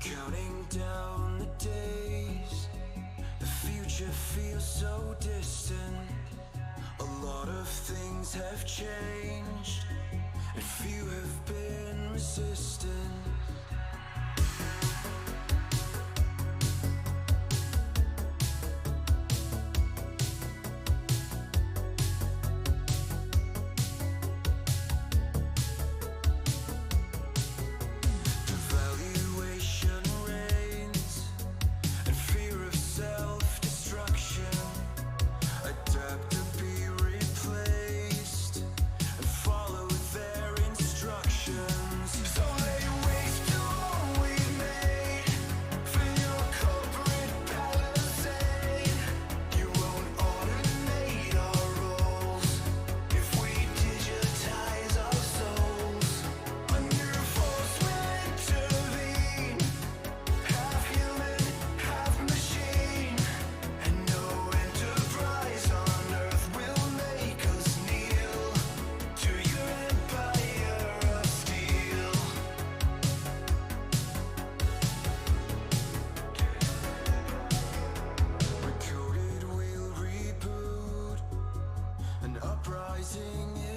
Counting down the days, the future feels so distant. A lot of things have changed, and few have been resistant.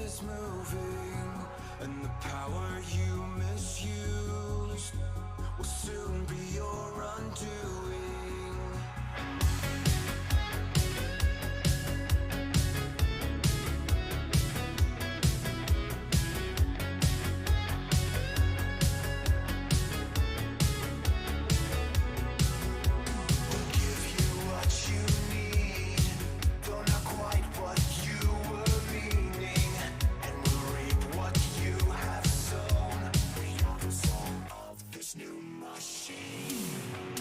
Is moving, and the power you misused will soon be your undoing. They'll give you what you need, though not quite what you were meaning. New machine.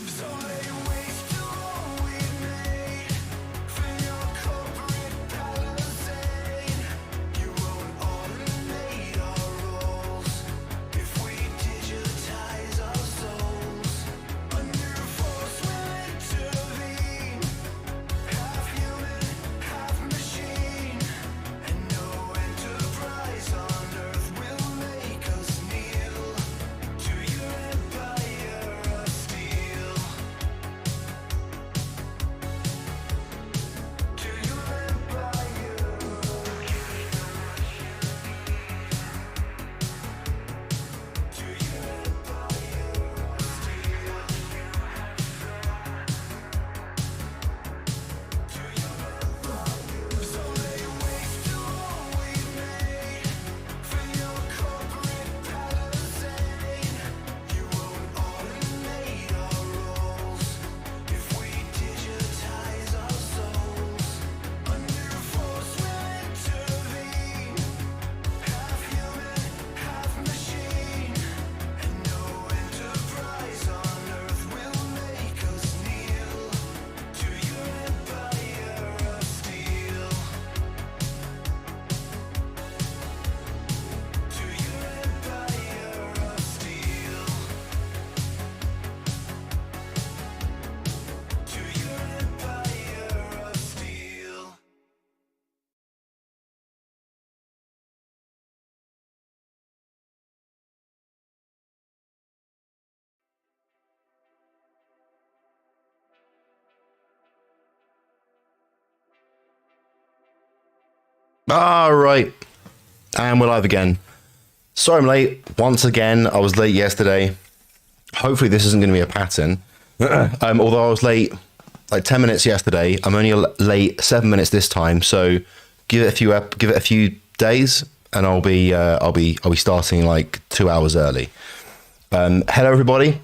So lay waste to all we've made for your corporate palisade. You won't automate our roles if we digitize our souls. A new force will intervene, half human, half machine, and no enterprise on earth will make us kneel to your empire of steel. To your empire. To your empire of steel. To your empire. So lay waste to all we've made for your corporate palisade. You won't automate our roles if we digitize our souls. A new force will intervene, half human, half machine, and no enterprise on earth will make us kneel to your empire of steel. To your empire of steel. To your empire of steel. All right, and we're live again. Sorry I'm late. Once again, I was late yesterday. Hopefully this isn't going to be a pattern. Although I was late like 10 minutes yesterday, I'm only late 7 minutes this time. So give it a few days, and I'll be starting like 2 hours early. Hello everybody.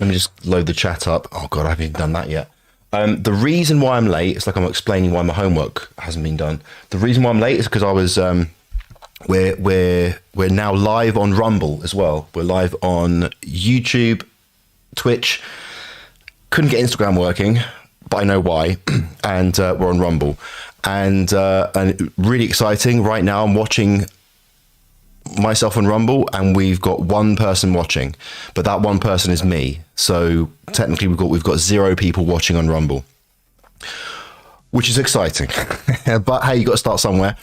Let me just load the chat up. Oh god, I haven't even done that yet. The reason why I'm late, it's like I'm explaining why my homework hasn't been done. The reason why I'm late is because I was we're now live on Rumble as well. We're live on YouTube, Twitch. Couldn't get Instagram working, but I know why. And we're on Rumble, and really exciting. Right now, I'm watching myself on Rumble, and we've got one person watching, but that one person is me. So technically, we've got 0 people watching on Rumble, which is exciting. But hey, you got to start somewhere.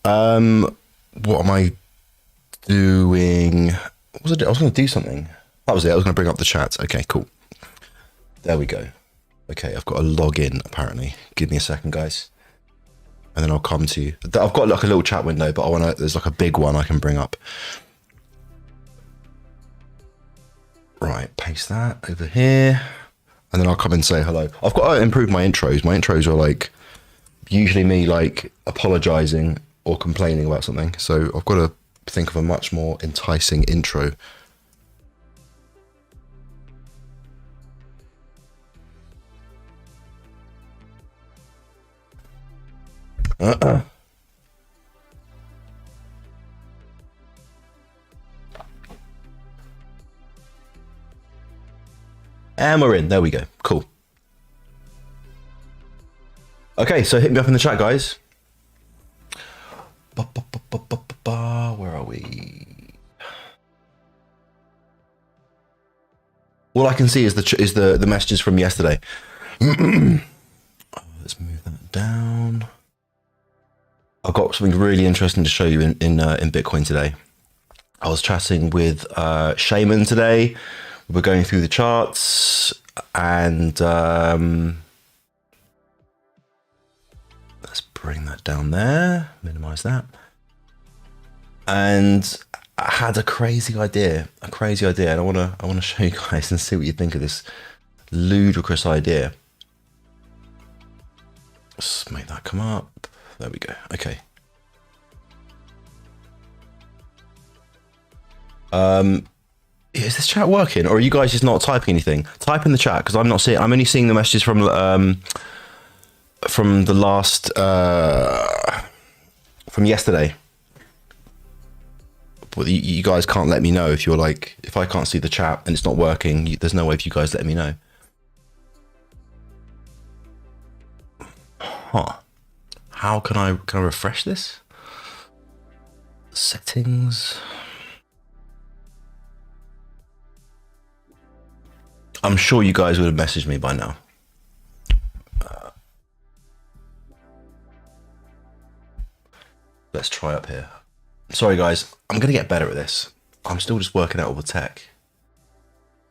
What am I doing? What was I doing? I was going to do something. That was it. I was going to bring up the chat. Okay, cool. There we go. Okay, I've got to log in, apparently. Give me a second, guys. And then I'll come to you. I've got like a little chat window, but there's like a big one I can bring up. Right, paste that over here. And then I'll come and say hello. I've got to improve my intros. My intros are like usually me like apologizing or complaining about something. So I've got to think of a much more enticing intro. And we're in. There we go. Cool. Okay, so hit me up in the chat, guys. Where are we? All I can see is the messages from yesterday. Let's move that down. I've got something really interesting to show you in Bitcoin today. I was chatting with Shaman today. We're going through the charts, and let's bring that down there, minimize that. And I had a crazy idea, and I want to show you guys and see what you think of this ludicrous idea. Let's make that come up. There we go. Okay. Is this chat working, or are you guys just not typing anything? Type in the chat, because I'm not seeing. I'm only seeing the messages from the last from yesterday. But you guys can't let me know if you're like, if I can't see the chat and it's not working. There's no way for you guys letting me know. Huh? How can I refresh this? Settings. I'm sure you guys would have messaged me by now. Let's try up here. Sorry guys, I'm gonna get better at this. I'm still just working out all the tech.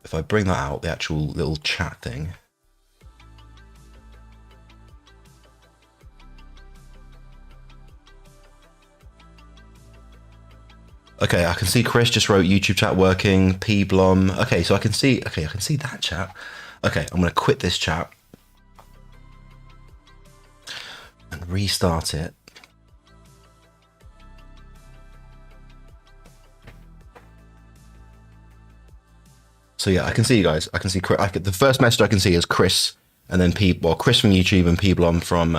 If I bring that out, the actual little chat thing. Okay, I can see Chris just wrote YouTube chat working, P Blom. Okay, so I can see that chat. Okay, I'm gonna quit this chat and restart it. So yeah, I can see you guys. I can see Chris. The first message I can see is Chris, and then Chris from YouTube and P Blom from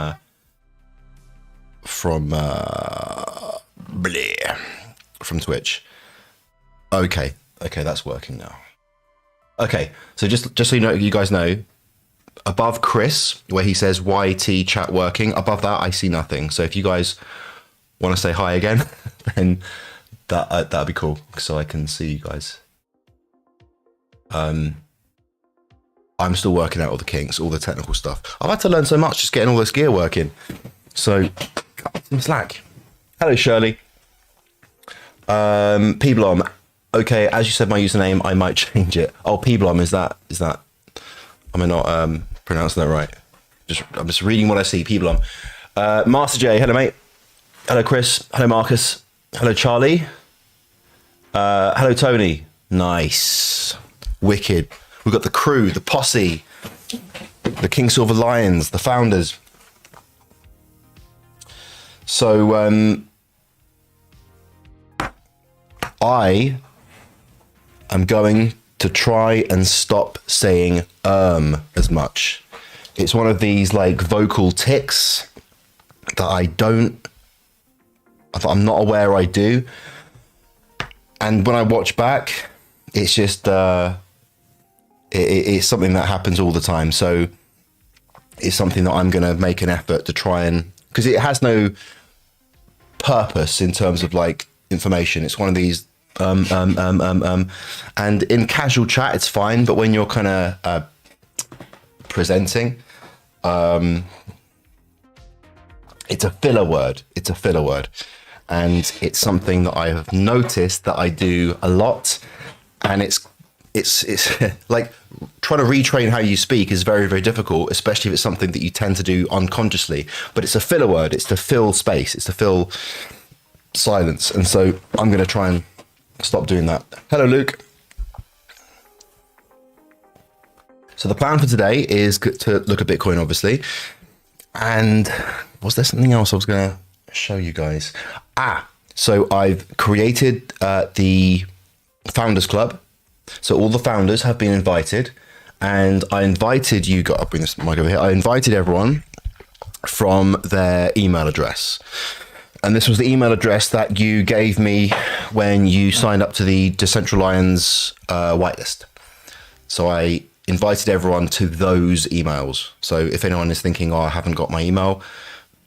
Twitch. Okay, that's working now. Okay, so just so you guys know, above Chris, where he says YT chat working, above that I see nothing. So if you guys want to say hi again, then that'd be cool, so I can see you guys. I'm still working out all the kinks, all the technical stuff. I've had to learn so much just getting all this gear working. So, cut some slack. Hello, Shirley. P-Blom. Okay, as you said my username, I might change it. Oh, P-Blom, is that? Am I not pronouncing that right? I'm just reading what I see. P-Blom. Master J, hello, mate. Hello, Chris. Hello, Marcus. Hello, Charlie. Hello, Tony. Nice. Wicked. We've got the crew, the posse, the King Silver Lions, the founders. So I am going to try and stop saying as much. It's one of these like vocal tics that I'm not aware I do. And when I watch back, it's just it's something that happens all the time. So it's something that I'm going to make an effort to try and, because it has no purpose in terms of like information. It's one of these and in casual chat it's fine, but when you're kind of presenting, it's a filler word. And it's something that I have noticed that I do a lot, and it's it's like trying to retrain how you speak is very, very difficult, especially if it's something that you tend to do unconsciously. But it's a filler word. It's to fill space. It's to fill silence. And so I'm going to try and stop doing that. Hello, Luke. So the plan for today is to look at Bitcoin, obviously. And was there something else I was going to show you guys? So I've created the Founders Club. So all the founders have been invited, and I invited you guys. I'll bring this mic over here. I invited everyone from their email address, and this was the email address that you gave me when you signed up to the Decentralize whitelist. So I invited everyone to those emails. So if anyone is thinking, "Oh, I haven't got my email,"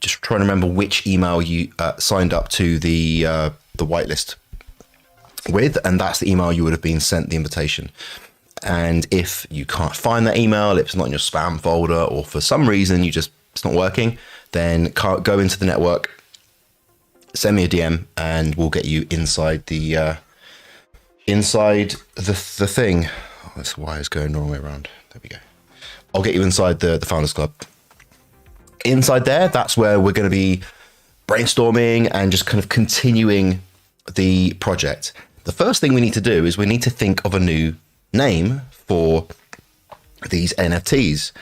just try and remember which email you signed up to the whitelist with, and that's the email you would have been sent the invitation. And if you can't find that email, if it's not in your spam folder, or for some reason it's not working, then go into the network, send me a DM, and we'll get you inside the thing. Oh, this wire is going the wrong way around. There we go. I'll get you inside the Founders Club. Inside there, that's where we're going to be brainstorming and just kind of continuing the project. The first thing we need to do is we need to think of a new name for these NFTs,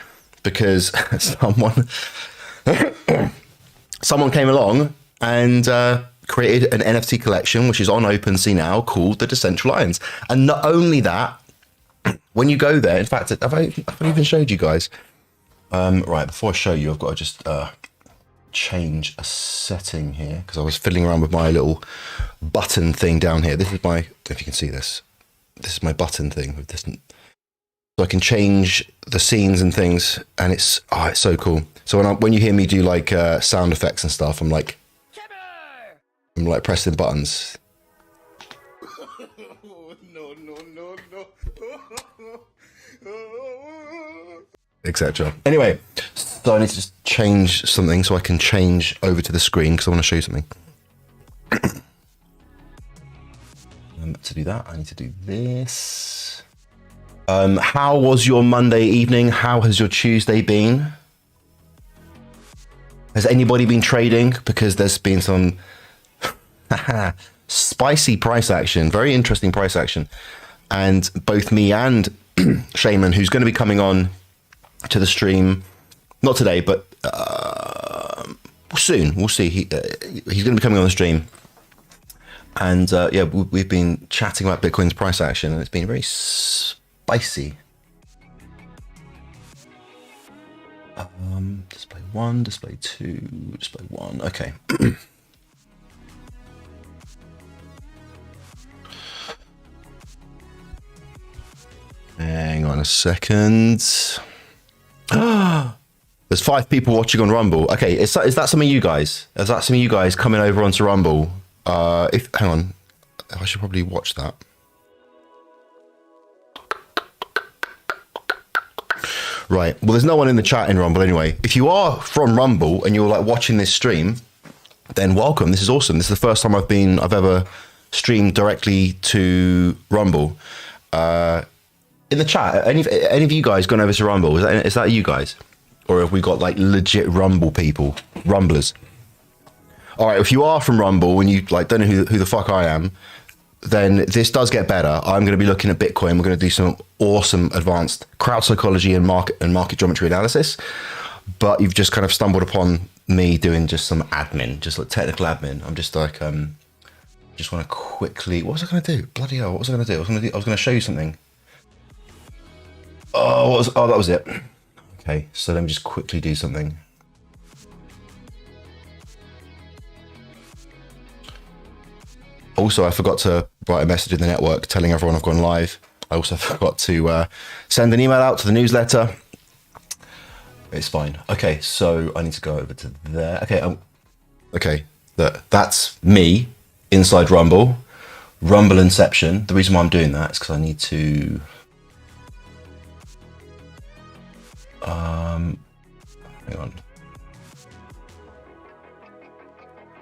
because someone came along and created an NFT collection, which is on OpenSea now, called the Decentralize. And not only that, when you go there, in fact, have I even showed you guys? Right, before I show you, I've got to just change a setting here, because I was fiddling around with my little button thing down here. This is my, I don't know if you can see this. This is my button thing with this. So I can change the scenes and things, and it's so cool. So when you hear me do like sound effects and stuff, I'm like pressing buttons. Etc. Anyway, so I need to just change something so I can change over to the screen, because I want to show you something. To do that, I need to do this. How was your Monday evening? How has your Tuesday been? Has anybody been trading? Because there's been some spicy price action, very interesting price action. And both me and Shaman, who's going to be coming on to the stream, not today, but soon. We'll see. He's going to be coming on the stream, and we've been chatting about Bitcoin's price action, and it's been very spicy. Display 1, display 2, display 1. Okay. Hang on a second. There's 5 people watching on Rumble. Okay, is that some of you guys? Is that some of you guys coming over onto Rumble? Hang on, I should probably watch that. Right. Well, there's no one in the chat in Rumble anyway. If you are from Rumble and you're like watching this stream, then welcome. This is awesome. This is the first time I've ever streamed directly to Rumble. In the chat, any of you guys gone over to Rumble? Is that you guys? Or have we got like legit Rumble people? Rumblers. All right, if you are from Rumble and you like don't know who the fuck I am, then this does get better. I'm going to be looking at Bitcoin. We're going to do some awesome advanced crowd psychology and market geometry analysis. But you've just kind of stumbled upon me doing just some admin, just like technical admin. I'm just like, just want to quickly, what was I going to do? Bloody hell, what was I going to do? I was going to show you something. Oh, that was it. Okay, so let me just quickly do something. Also, I forgot to write a message in the network telling everyone I've gone live. I also forgot to send an email out to the newsletter. It's fine. Okay, so I need to go over to there. Okay, okay, that's me inside Rumble. Rumble Inception. The reason why I'm doing that is because I need to... hang on.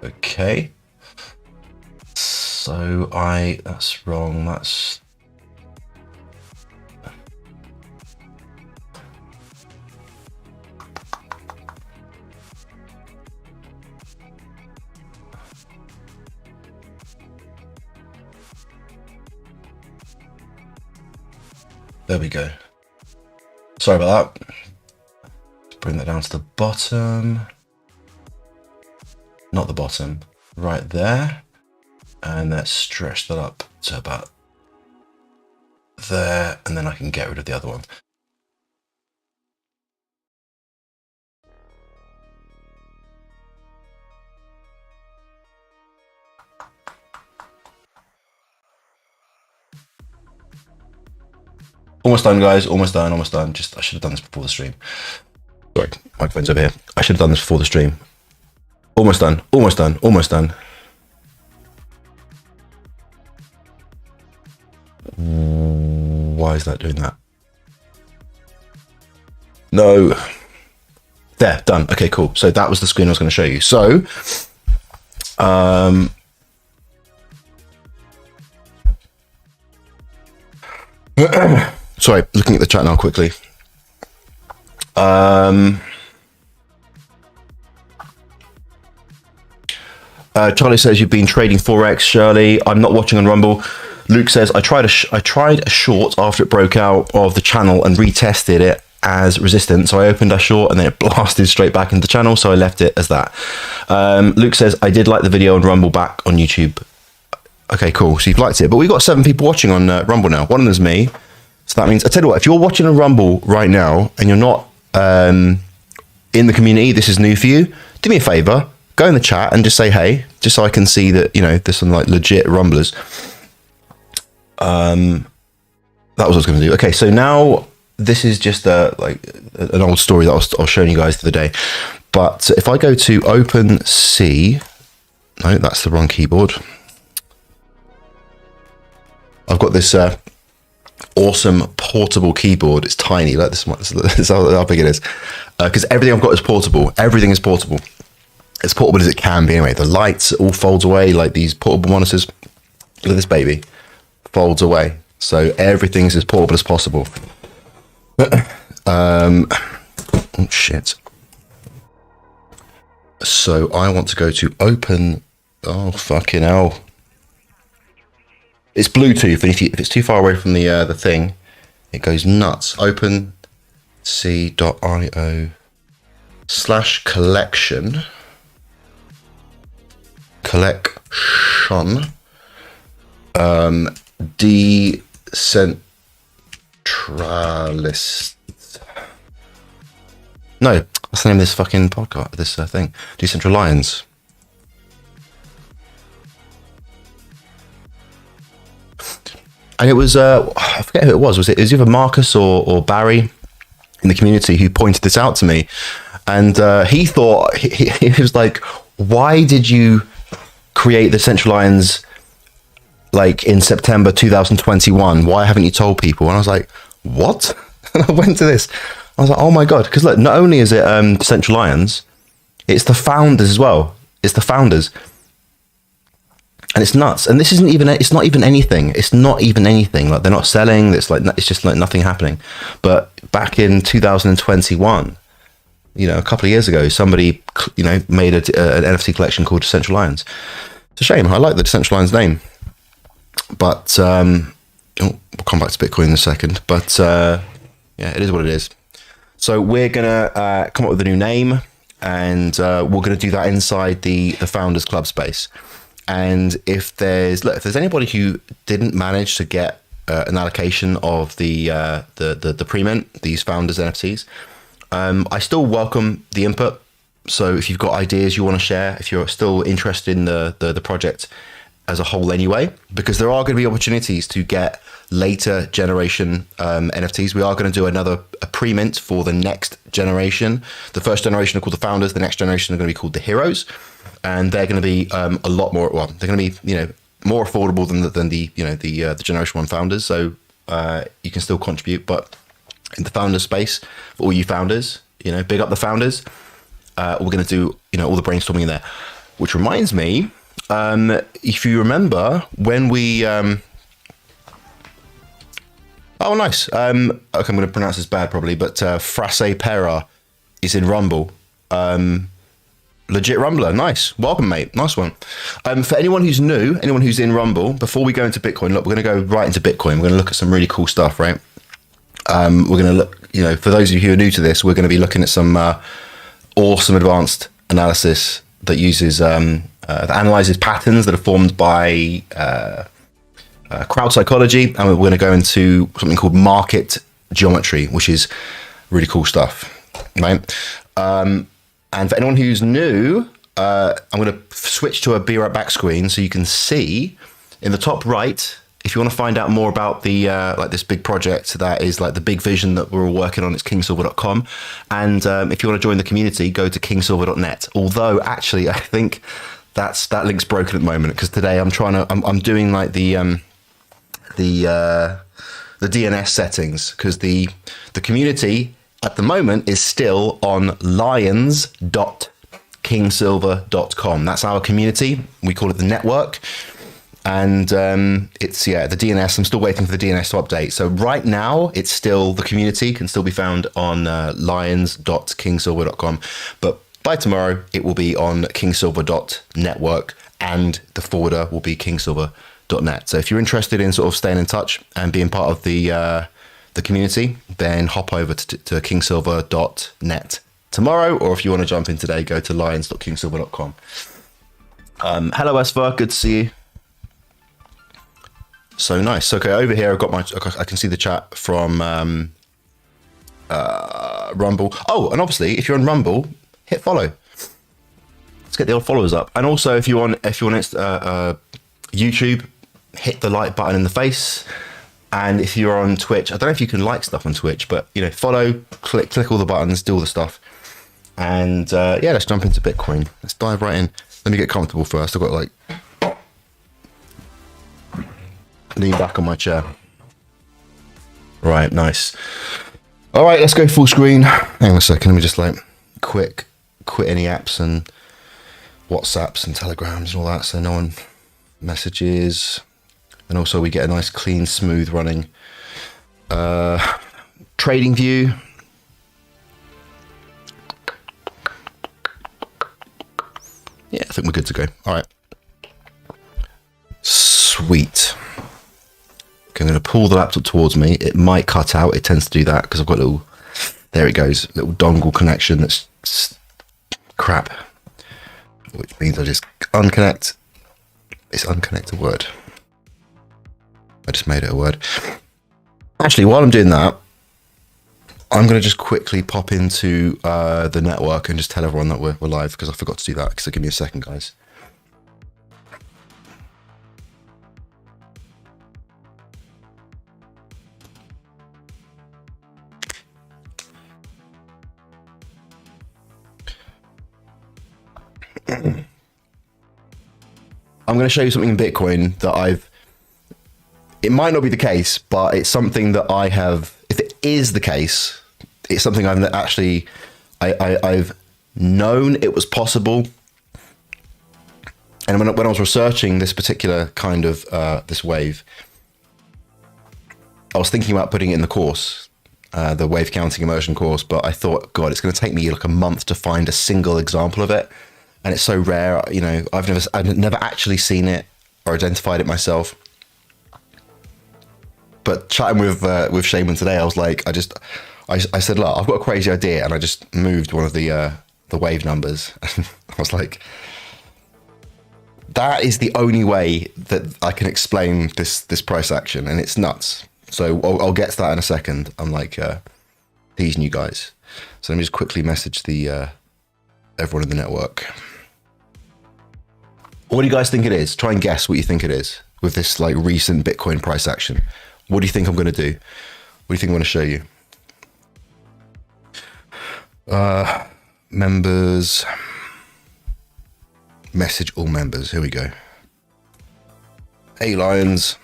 Okay. So that's wrong. That's There we go. Sorry about that. Bring that down to the bottom. Not the bottom, right there. And let's stretch that up to about there, and then I can get rid of the other one. Almost done, guys. Almost done. Almost done. Just, I should have done this before the stream. Sorry, microphone's over here. I should have done this before the stream. Almost done. Almost done. Almost done. Why is that doing that? No. There, done. Okay, cool. So that was the screen I was going to show you. So, sorry, looking at the chat now quickly. Charlie says you've been trading Forex. Shirley, I'm not watching on Rumble. Luke says I tried a short after it broke out of the channel and retested it as resistant. So I opened a short and then it blasted straight back into the channel. So I left it as that. Luke says I did like the video on Rumble back on YouTube. Okay, cool. So you've liked it, but we've got 7 people watching on Rumble now. One of them is me. So that means, I tell you what, if you're watching a Rumble right now and you're not in the community, this is new for you, do me a favor, go in the chat and just say hey, just so I can see that, you know, there's some like legit Rumblers. That was what I was going to do. Okay, so now this is just like an old story that I was showing you guys the other day. But if I go to OpenC, no, that's the wrong keyboard. I've got this awesome portable keyboard. It's tiny, like this is how big it is. Because everything I've got is portable. Everything is portable. As portable as it can be anyway. The lights all folds away like these portable monitors. Look at this baby. Folds away. So everything's as portable as possible. Oh shit. So I want to go to open. Oh fucking hell. It's Bluetooth, and if it's too far away from the thing, it goes nuts. OpenC.io/collection. Decentralist. No, that's the name of this fucking podcast, this thing. Decentralians. And it was, I forget who it was. Was it either Marcus or Barry in the community who pointed this out to me? And he thought, he was like, why did you create the Central Lions like in September 2021? Why haven't you told people? And I was like, what? And I went to this. I was like, oh my God. Because look, not only is it Central Lions, it's the founders as well. It's the founders. And it's nuts. And this isn't even, it's not even anything. It's not even anything. Like they're not selling. It's like, it's just like nothing happening. But back in 2021, you know, a couple of years ago, somebody, you know, made an NFT collection called Central Lions. It's a shame. I like the Central Lions name. But, we'll come back to Bitcoin in a second. But, yeah, it is what it is. So we're going to come up with a new name. And we're going to do that inside the Founders Club space. And if there's anybody who didn't manage to get an allocation of the pre-mint, these founders NFTs, I still welcome the input. So if you've got ideas you want to share, if you're still interested in the project as a whole anyway, because there are going to be opportunities to get later generation NFTs. We are going to do a pre-mint for the next generation. The first generation are called the founders. The next generation are going to be called the heroes. And they're going to be a lot more. Well, they're going to be, you know, more affordable than the you know the Generation 1 founders. So you can still contribute, but in the founder space, for all you founders, you know, big up the founders. We're going to do, you know, all the brainstorming in there. Which reminds me, if you remember when we, oh nice. Okay, I'm going to pronounce this bad probably, but Frase Pera is in Rumble. Legit Rumbler, nice. Welcome, mate. Nice one. For anyone who's new, anyone who's in Rumble, before we go into Bitcoin, look, we're going to go right into Bitcoin. We're going to look at some really cool stuff, right? We're going to look, for those of you who are new to this, we're going to be looking at some awesome advanced analysis that uses, that analyzes patterns that are formed by crowd psychology. And we're going to go into something called market geometry, which is really cool stuff, right? And for anyone who's new, I'm going to switch to a Be Right Back screen so you can see in the top right, if you want to find out more about the like this big project that is like the big vision that we're all working on, it's kingsilver.com. And if you want to join the community, go to kingsilver.net. Although actually, I think that link's broken at the moment because today I'm doing like the DNS settings because the community at the moment is still on lions.kingsilver.com. That's our community. We call it the network. And it's, the DNS. I'm still waiting for the DNS to update. So right now, it's still, the community can still be found on lions.kingsilver.com. But by tomorrow, it will be on kingsilver.network and the forwarder will be kingsilver.net. So if you're interested in sort of staying in touch and being part of the community, then hop over to kingsilver.net tomorrow. Or if you want to jump in today, go to lions.kingsilver.com. Hello, Esvar. Good to see you. So nice. Okay, over here I've got I can see the chat from Rumble. Oh, and obviously if you're on Rumble, hit follow. Let's get the old followers up. And also if you're on YouTube, hit the like button in the face. And if you're on Twitch, I don't know if you can like stuff on Twitch, but follow, click all the buttons, do all the stuff. And let's jump into Bitcoin. Let's dive right in. Let me get comfortable first. I've got like lean back on my chair. Right, nice. All right, let's go full screen. Hang on a second. Let me just like quit any apps and WhatsApps and Telegrams and all that, so no one messages. And also we get a nice, clean, smooth running trading view. Yeah, I think we're good to go. All right. Sweet. Okay, I'm going to pull the laptop towards me. It might cut out. It tends to do that because I've got a little, there it goes, little dongle connection that's crap. Which means I just unconnect. It's unconnect a word. I just made it a word. Actually, while I'm doing that, I'm going to just quickly pop into the network and just tell everyone that we're live because I forgot to do that. So give me a second, guys. I'm going to show you something in Bitcoin that it might not be the case, but it's something that I have, if it is the case, it's something I've actually, I've known it was possible. And when I was researching this particular kind of, this wave, I was thinking about putting it in the course, the wave counting immersion course, but I thought, God, it's going to take me like a month to find a single example of it. And it's so rare, I've never actually seen it or identified it myself. But chatting with Shaman today, I was like, I said, look, I've got a crazy idea, and I just moved one of the wave numbers. I was like, that is the only way that I can explain this price action, and it's nuts. So I'll get to that in a second. I'm like, these new guys. So let me just quickly message the everyone in the network. What do you guys think it is? Try and guess what you think it is with this like recent Bitcoin price action. What do you think I'm going to do? What do you think I'm going to show you? Members. Message all members. Here we go. Hey, Lions.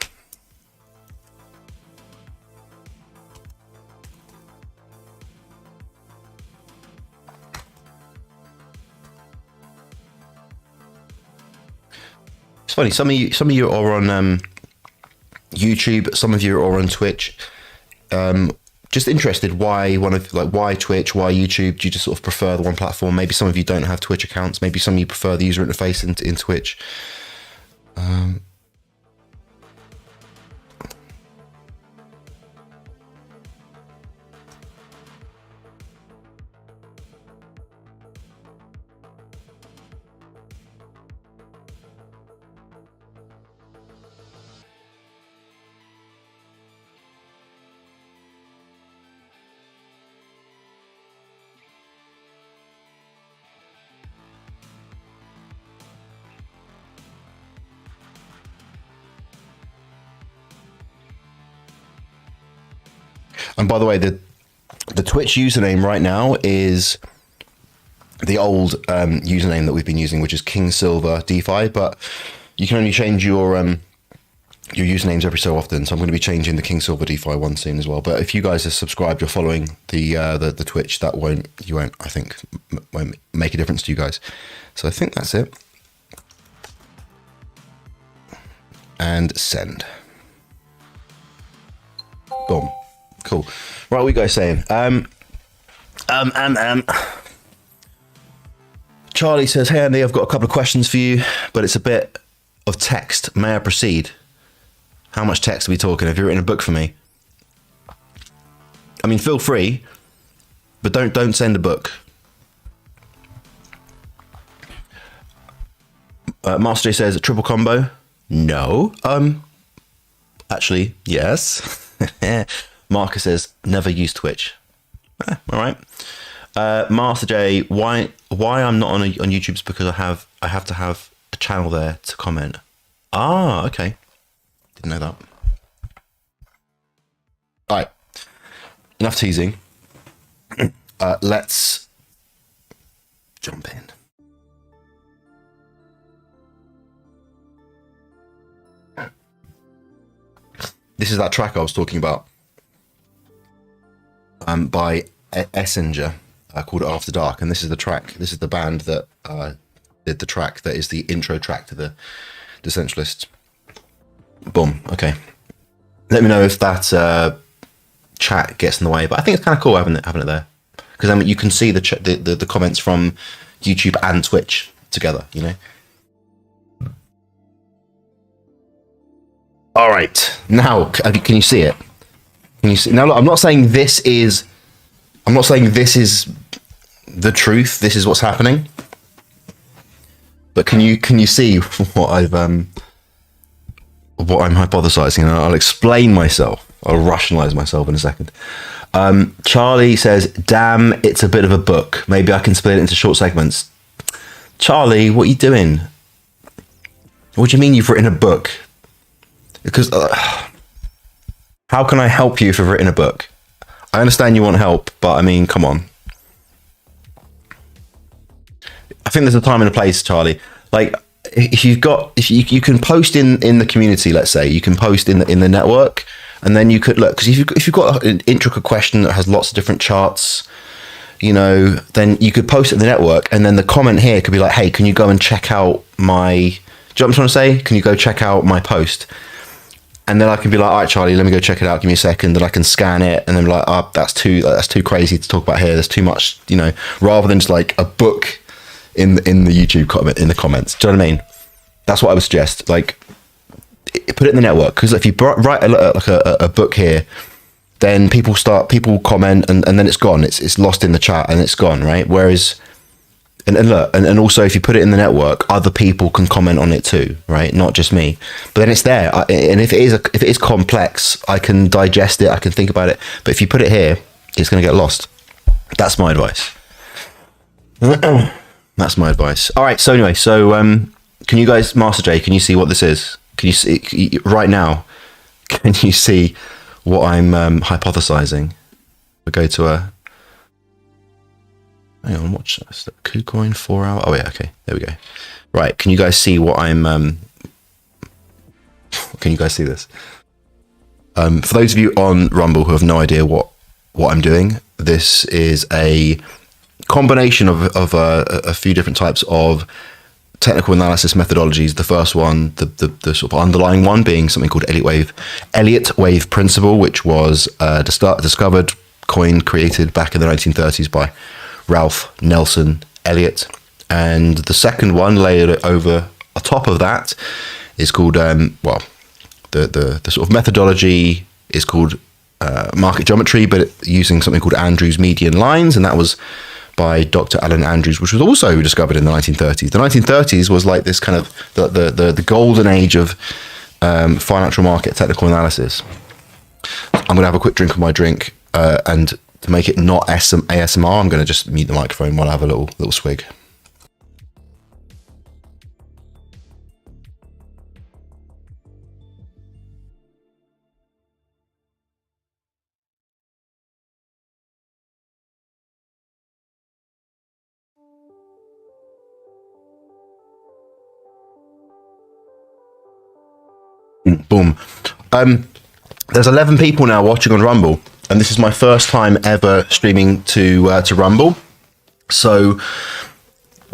It's funny. Some of you are on YouTube. Some of you are on Twitch. Just interested why why Twitch, why YouTube? Do you just sort of prefer the one platform? Maybe some of you don't have Twitch accounts. Maybe some of you prefer the user interface in Twitch. And by the way, the Twitch username right now is the old username that we've been using, which is King Silver DeFi, but you can only change your usernames every so often. So I'm going to be changing the King Silver DeFi one soon as well. But if you guys are subscribed, you're following the Twitch, that won't I think won't make a difference to you guys. So I think that's it. And send. Boom. Cool. Right, what are you guys saying? Charlie says, hey Andy, I've got a couple of questions for you, but it's a bit of text. May I proceed? How much text are we talking? Have you written a book for me? I mean, feel free, but don't send a book. Master J says, a triple combo? No. Actually, yes. Marcus says, never use Twitch. All right. Master J, why I'm not on YouTube is because I have to have a channel there to comment. Ah, okay. Didn't know that. All right. Enough teasing. Let's jump in. This is that track I was talking about by Essenger called After Dark. And this is the track. This is the band that did the track that is the intro track to the Decentralists. Boom. Okay. Let me know if that chat gets in the way. But I think it's kind of cool having it there. Because I mean, you can see the comments from YouTube and Twitch together, you know? All right, now can you see it? Can you see? Now, look, I'm not saying this is the truth. This is what's happening. But can you see what I'm hypothesizing? And I'll explain myself. I'll rationalize myself in a second. Charlie says, "Damn, it's a bit of a book. Maybe I can split it into short segments." Charlie, what are you doing? What do you mean you've written a book? Because how can I help you if I've written a book? I understand you want help, but I mean, come on. I think there's a time and a place, Charlie. Like, if you can post in the community, let's say, you can post in the network, and then you could look, because if you've got an intricate question that has lots of different charts, you know, then you could post it in the network, and then the comment here could be like, hey, can you go and check out my, do you know what I'm trying to say? Can you go check out my post? And then I can be like, all right, Charlie, let me go check it out. Give me a second. And I can scan it. And then be like, oh, that's too crazy to talk about here. There's too much, you know, rather than just like a book in the YouTube comment, in the comments. Do you know what I mean? That's what I would suggest. Like, put it in the network. Because if you write a book here, then people comment and then it's gone. It's lost in the chat and it's gone, right? Whereas, and look, and also if you put it in the network, other people can comment on it too, right? Not just me. But then it's there, and if it is complex, I can digest it, I can think about it. But if you put it here, it's going to get lost. That's my advice. That's my advice. All right. So anyway, can you guys, Master J, can you see what this is? Can you see right now? Can you see what I'm hypothesizing? We go to a. Hang on, watch this. KuCoin 4 hour. Oh yeah, okay. There we go. Right, can you guys see what I'm can you guys see this? For those of you on Rumble who have no idea what I'm doing, this is a combination of a few different types of technical analysis methodologies. The first one, the sort of underlying one, being something called Elliott wave principle, which was discovered, created back in the 1930s by Ralph Nelson Elliott. And the second one, layered over on top of that, is called the sort of methodology is called market geometry, but using something called Andrews median lines, and that was by Dr. Alan Andrews, which was also discovered in the 1930s. The 1930s was like this kind of the golden age of financial market technical analysis. I'm going to have a quick drink of my drink, and to make it not ASMR, I'm going to just mute the microphone while I have a little swig. Boom. There's 11 people now watching on Rumble, and this is my first time ever streaming to Rumble. So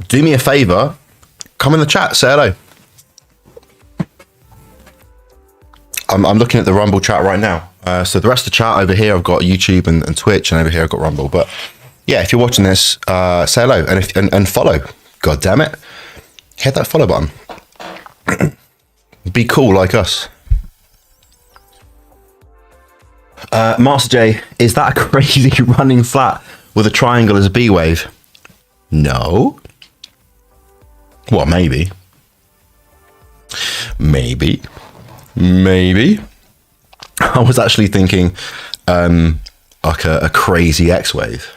do me a favor, come in the chat, say hello. I'm looking at the Rumble chat right now. So the rest of the chat over here, I've got YouTube and Twitch, and over here I've got Rumble. But yeah, if you're watching this, say hello and follow. God damn it. Hit that follow button. Be cool like us. Master J, is that a crazy running flat with a triangle as a B wave? No. Well, maybe. Maybe. I was actually thinking like a crazy X wave.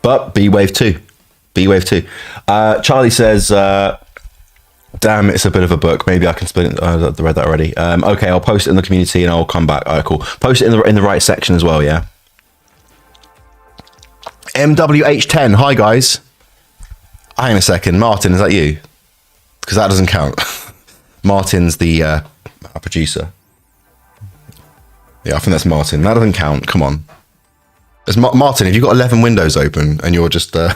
But B wave 2. Charlie says, damn, it's a bit of a book. Maybe I can split it. I read that already. Okay, I'll post it in the community and I'll come back. All right, cool. Post it in the right section as well, yeah? MWH10, hi guys. Hang on a second. Martin, is that you? Because that doesn't count. Martin's the producer. Yeah, I think that's Martin. That doesn't count. Come on. Martin, if you've got 11 windows open and you're just trying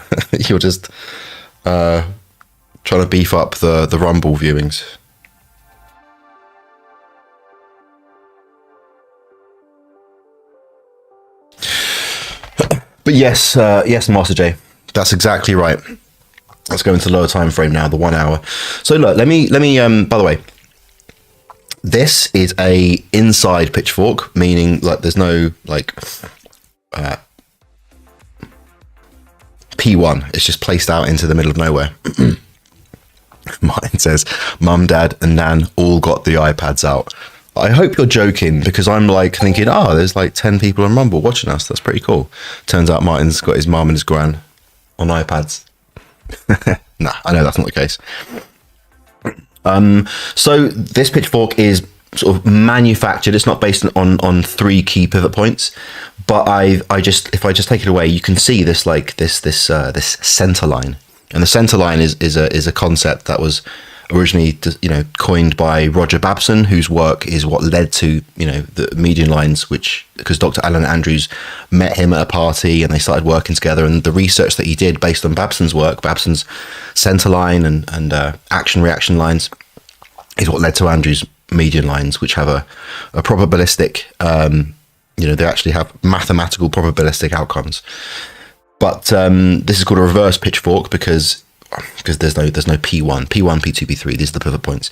to beef up the Rumble viewings. But yes, Master J, that's exactly right. Let's go into the lower time frame now, the 1 hour. So look, let me. By the way, this is a inside pitchfork, meaning like there's no like P1. It's just placed out into the middle of nowhere. Martin says, Mum, Dad, and Nan all got the iPads out. I hope you're joking, because I'm like thinking, there's like 10 people on Rumble watching us. That's pretty cool. Turns out Martin's got his mum and his gran on iPads. Nah, I know that's not the case. So this pitchfork is sort of manufactured. It's not based on 3 key pivot points, but if I just take it away, you can see this like this center line, and the center line is a concept that was originally coined by Roger Babson, whose work is what led to the median lines, which because Dr. Alan Andrews met him at a party and they started working together, and the research that he did based on Babson's work, Babson's center line and action reaction lines, is what led to Andrews' median lines, which have a probabilistic they actually have mathematical probabilistic outcomes. But this is called a reverse pitchfork because there's no P1, P2, P3. These are the pivot points.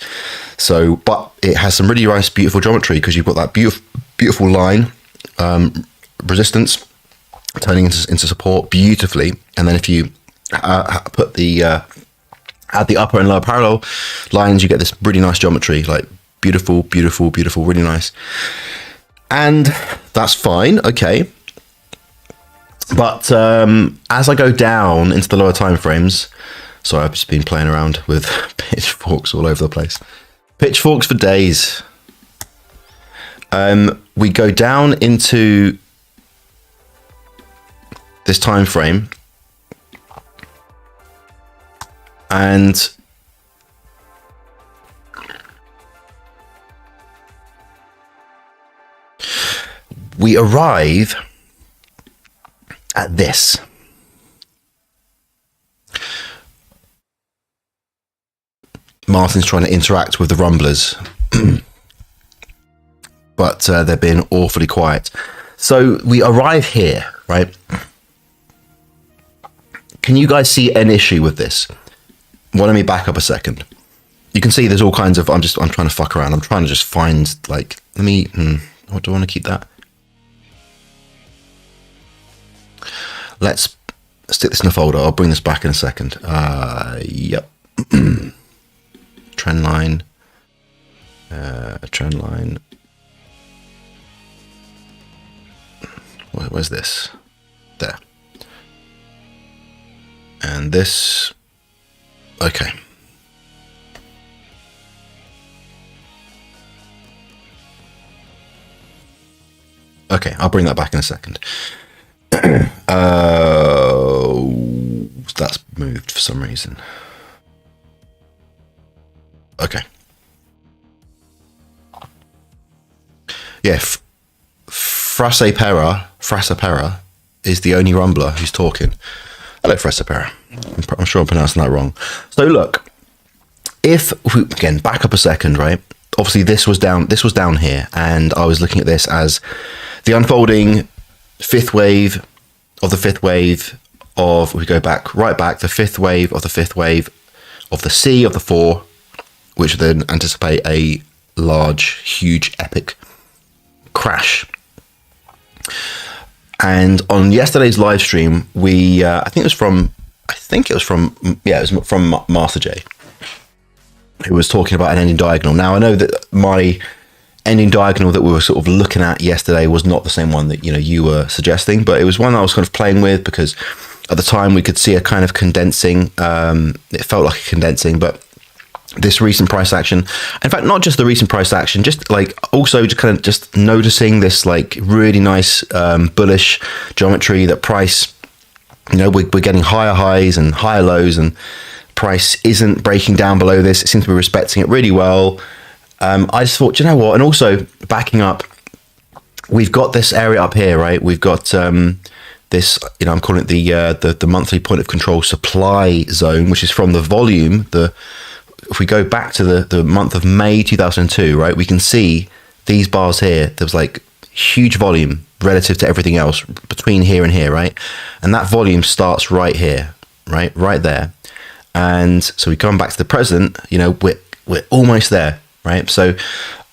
So, but it has some really nice, beautiful geometry because you've got that beautiful line resistance turning into support beautifully, and then if you put the add the upper and lower parallel lines, you get this really nice geometry, like beautiful, really nice. And that's fine, okay. But as I go down into the lower time frames, sorry, I've just been playing around with pitchforks all over the place. Pitchforks for days. We go down into this time frame, and we arrive at this. Martin's trying to interact with the rumblers, but they're being awfully quiet. So we arrive here, right? Can you guys see an issue with this? Well, let me back up a second. You can see there's all kinds of, I'm trying to fuck around. I'm trying to just find, like, what do I want to keep that? Let's stick this in a folder. I'll bring this back in a second. Yep. Trend line. Trend line. Where's this? There. And this. Okay. Okay, I'll bring that back in a second. That's moved for some reason. Okay. Yeah, Frasapera is the only rumbler who's talking. Hello, Frasapera. I'm sure I'm pronouncing that wrong. So look, if we, again, back up a second, right? Obviously this was down here, and I was looking at this as the unfolding fifth wave of the fifth wave of, we go back, right back, the fifth wave of the fifth wave of the C of the four, which then anticipate a large, huge, epic crash. And on yesterday's live stream, we, I think it was from Master J, who was talking about an ending diagonal. Now, I know that my ending diagonal that we were sort of looking at yesterday was not the same one that, you know, you were suggesting, but it was one I was kind of playing with because at the time we could see a kind of condensing. It felt like a condensing, but this recent price action, in fact, not just the recent price action, just like also just kind of just noticing this like really nice bullish geometry that price, you know, we're getting higher highs and higher lows, and price isn't breaking down below this. It seems to be respecting it really well. I just thought, you know what? And also backing up, we've got this area up here, right? We've got this, you know, I'm calling it the monthly point of control supply zone, which is from the volume. If we go back to the month of May 2002, right, we can see these bars here. There's like huge volume relative to everything else between here and here, right? And that volume starts right here, right there. And so we come back to the present, you know, we're almost there, right? So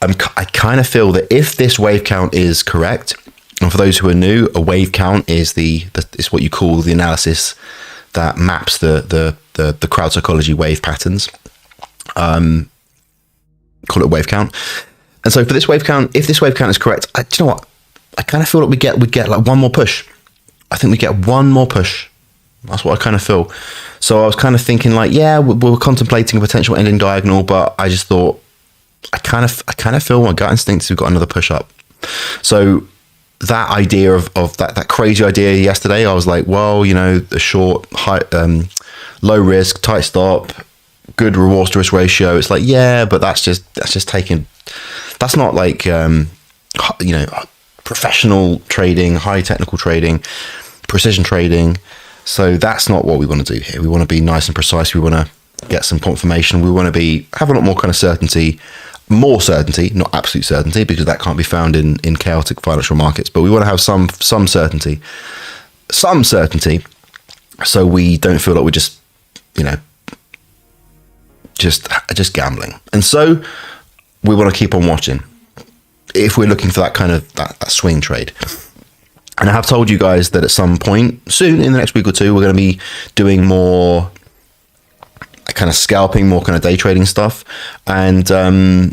I kind of feel that if this wave count is correct, and for those who are new, a wave count is is what you call the analysis that maps the crowd psychology wave patterns. Call it a wave count. And so for this wave count, if this wave count is correct, do you know what? I kind of feel like we'd get like one more push. I think we get one more push. That's what I kind of feel. So I was kind of thinking like, yeah, we're contemplating a potential ending diagonal, but I just thought, I kind of feel my gut instincts we've got another push up. So that idea of that crazy idea yesterday, I was like, well, you know, the short, high, low risk, tight stop, good reward to risk ratio. It's like, yeah, but that's just taking, that's not like, you know, professional trading, high technical trading, precision trading. So that's not what we want to do here. We want to be nice and precise. We want to get some confirmation. We want to have a lot more kind of certainty, more certainty, not absolute certainty, because that can't be found in chaotic financial markets. But we want to have some certainty, so we don't feel like we're just, you know, just gambling. And so we want to keep on watching if we're looking for that kind of that swing trade. And I have told you guys that at some point soon, in the next week or two, we're going to be doing more kind of scalping, more kind of day trading stuff. And a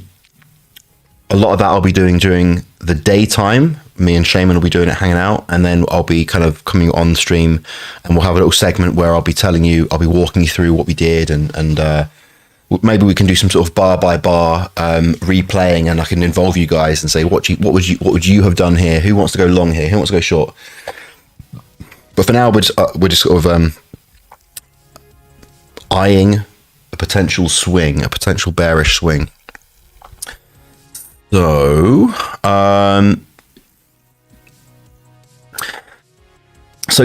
lot of that I'll be doing during the daytime. Me and Shaman will be doing it, hanging out. And then I'll be kind of coming on stream, and we'll have a little segment where I'll be walking you through what we did, and maybe we can do some sort of bar by bar replaying, and I can involve you guys and say what would you have done here? Who wants to go long here? Who wants to go short? But for now, we're just sort of eyeing a potential swing, a potential bearish swing. So,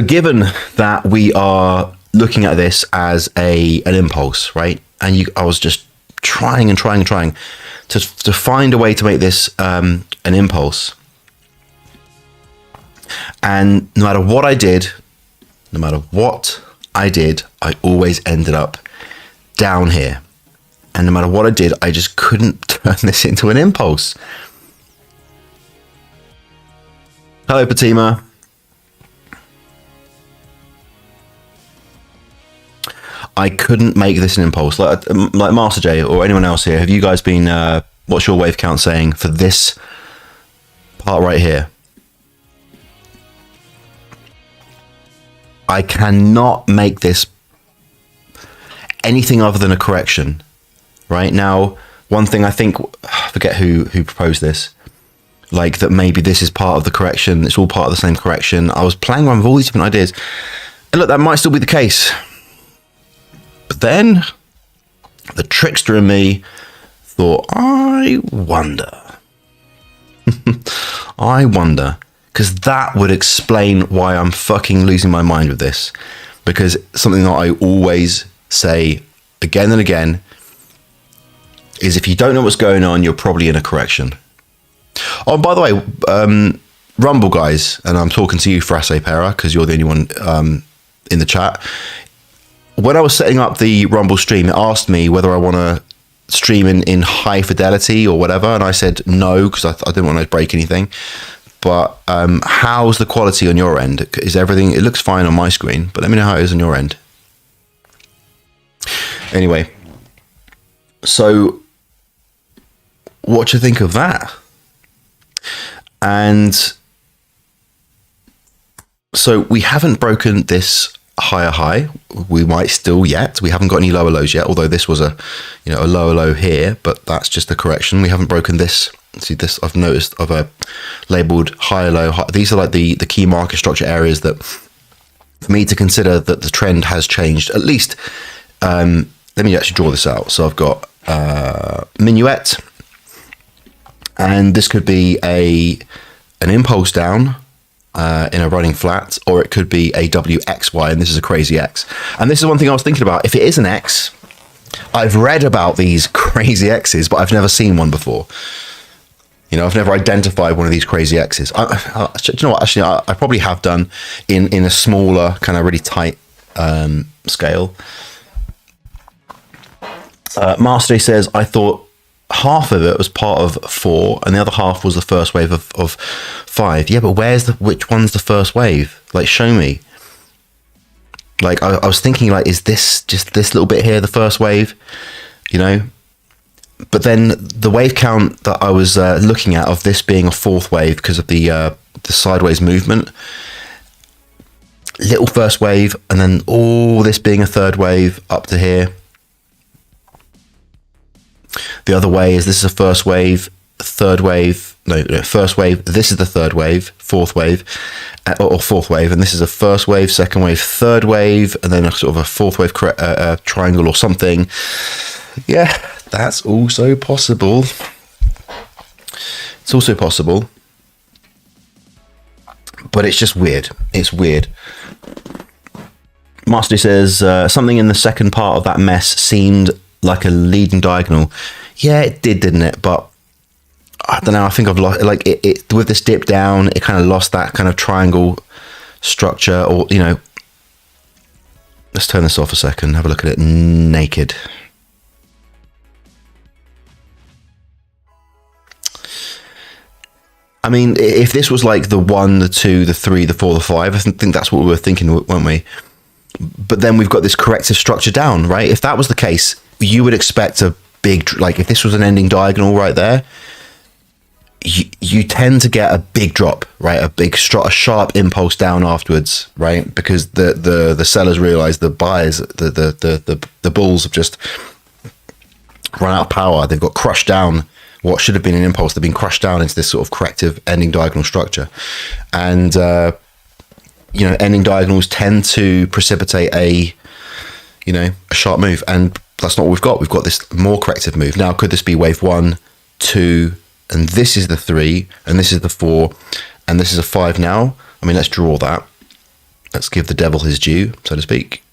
given that we are looking at this as an impulse, right? And I was just trying to find a way to make this an impulse. And no matter what I did, I always ended up down here. And no matter what I did, I just couldn't turn this into an impulse. Hello, Fatima. I couldn't make this an impulse. Like Master J or anyone else here, have you guys been, what's your wave count saying for this part right here? I cannot make this anything other than a correction. Right now, one thing I think, I forget who proposed this, like that maybe this is part of the correction. It's all part of the same correction. I was playing around with all these different ideas. And look, that might still be the case. But then the trickster in me thought, I wonder. I wonder, because that would explain why I'm fucking losing my mind with this. Because something that I always say again and again is if you don't know what's going on, you're probably in a correction. Oh, by the way, Rumble guys, and I'm talking to you, Frase Pera, because you're the only one in the chat. When I was setting up the Rumble stream, it asked me whether I want to stream in high fidelity or whatever, and I said no, because I didn't want to break anything. But how's the quality on your end? Is everything... It looks fine on my screen, but let me know how it is on your end. Anyway, so what do you think of that? And so we haven't broken this higher high. We might still yet. We haven't got any lower lows yet, although this was a lower low here, but that's just a correction. We haven't broken this. See this, I've noticed I've labeled higher low. These are like the key market structure areas that for me to consider that the trend has changed. At least, let me actually draw this out. So I've got minuet, and this could be an impulse down in a running flat, or it could be a WXY, and this is a crazy X. And this is one thing I was thinking about. If it is an X, I've read about these crazy X's, but I've never seen one before. I've never identified one of these crazy X's. Do you know what? Actually, I probably have done in a smaller, kind of really tight scale. Master Day says, I thought half of it was part of 4 and the other half was the first wave of 5. Yeah, but which one's the first wave? Like, show me. Like, I was thinking, like, is this just this little bit here the first wave? But then the wave count that I was looking at of this being a 4th wave because of the sideways movement, little first wave, and then all this being a 3rd wave up to here. The other way is this is a first wave, 3rd wave, no, first wave, this is the 3rd wave, 4th wave, or 4th wave, and this is a first wave, 2nd wave, 3rd wave, and then a sort of a 4th wave triangle or something. Yeah, that's also possible. It's also possible. But it's just weird. It's weird. Master says, something in the second part of that mess seemed like a leading diagonal. Yeah, it did, didn't it? But I don't know. I think I've lost, like, it with this dip down, it kind of lost that kind of triangle structure, or, let's turn this off a second, have a look at it naked. I mean, if this was like the 1, the 2, the 3, the 4, the 5, I think that's what we were thinking, weren't we? But then we've got this corrective structure down, right? If that was the case, you would expect a big, like if this was an ending diagonal right there, you tend to get a big drop, right? A sharp impulse down afterwards, right? Because the sellers realize the buyers, the bulls have just run out of power. They've got crushed down. What should have been an impulse, they've been crushed down into this sort of corrective ending diagonal structure. And, ending diagonals tend to precipitate a sharp move. And that's not what we've got. We've got this more corrective move. Now, could this be wave 1, 2, and this is the 3, and this is the 4, and this is a 5 now? I mean, let's draw that. Let's give the devil his due, so to speak.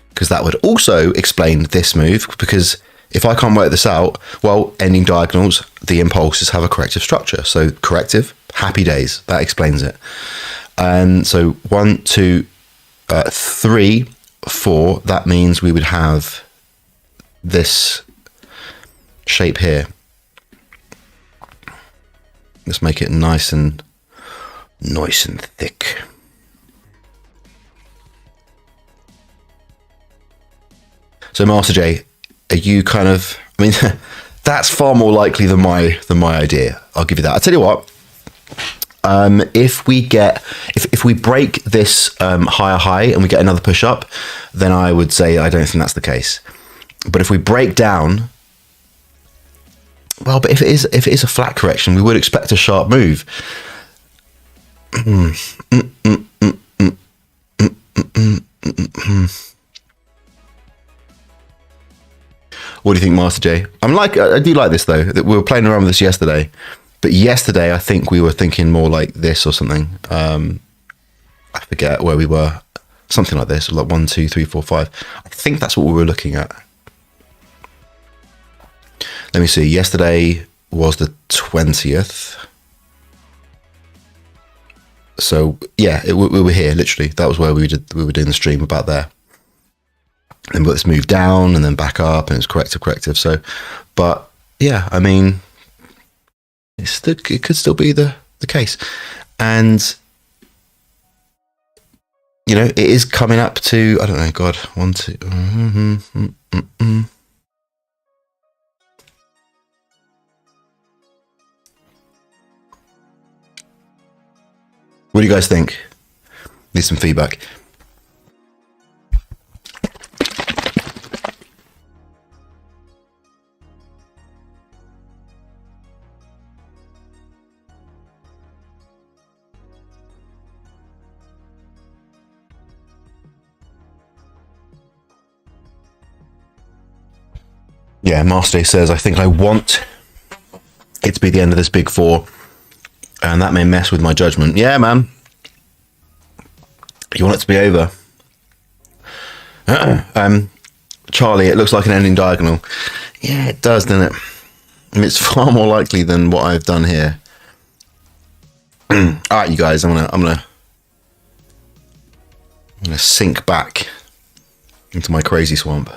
Because that would also explain this move, because if I can't work this out, well, ending diagonals, the impulses have a corrective structure. So corrective, happy days. That explains it. And so 1, 2, 3, 4, that means we would have this shape here. Let's make it nice and thick. So Master J, are you kind of, I mean, that's far more likely than my idea. I'll give you that. I'll tell you what, if we break this higher high and we get another push up, then I would say I don't think that's the case. But if we break down, well, but if it is a flat correction, we would expect a sharp move. What do you think, Master J? I do like this though. That we were playing around with this yesterday, but yesterday I think we were thinking more like this or something. I forget where we were. Something like this, like 1, 2, 3, 4, 5. I think that's what we were looking at. Let me see. Yesterday was the 20th. So yeah, we were here literally. That was where we were doing the stream, about there. And but it's moved down and then back up, and it's corrective. So, but yeah, I mean, it could still be the case, and you know, it is coming up to, I don't know, God, 1, 2. What do you guys think? Need some feedback. Yeah, Master Day says, I think I want it to be the end of this big four, and that may mess with my judgment. Yeah, man. You want it to be over. Charlie, it looks like an ending diagonal. Yeah, it does, doesn't it? I mean, it's far more likely than what I've done here. All right, you guys, I'm gonna sink back into my crazy swamp.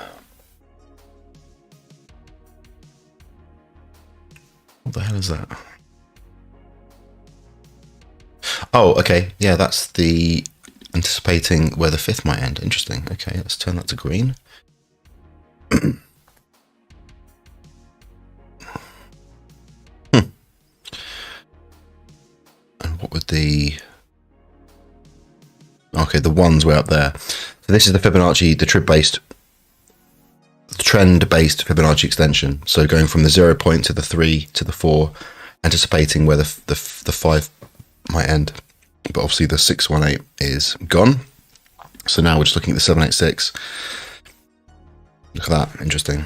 What the hell is that? Oh, okay. Yeah, that's the anticipating where the 5th might end. Interesting. Okay, let's turn that to green. And what would the... Okay, the 1's way up there. So this is the Fibonacci, the trend-based Fibonacci extension. So going from the 0 point to the 3 to the 4, anticipating where the 5 might end. But obviously the 618 is gone. So now we're just looking at the 786. Look at that, interesting.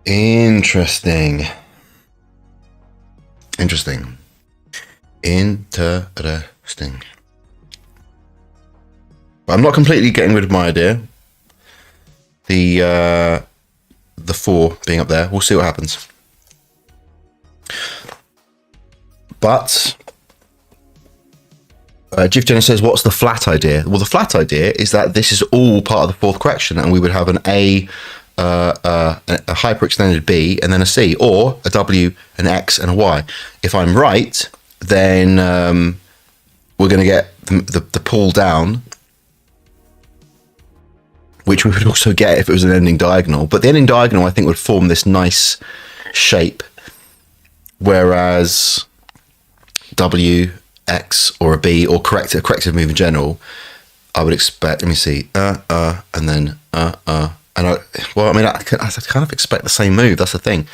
Interesting. But I'm not completely getting rid of my idea. The 4 being up there. We'll see what happens. But Jif Jenner says, what's the flat idea? Well, the flat idea is that this is all part of the 4th correction, and we would have an A, a hyperextended B, and then a C, or a W, an X, and a Y. If I'm right, then we're going to get the pull down, which we would also get if it was an ending diagonal. But the ending diagonal, I think, would form this nice shape, whereas W, X, or a B, or a corrective move in general, I would expect, let me see, and then, and I kind of expect the same move. That's the thing.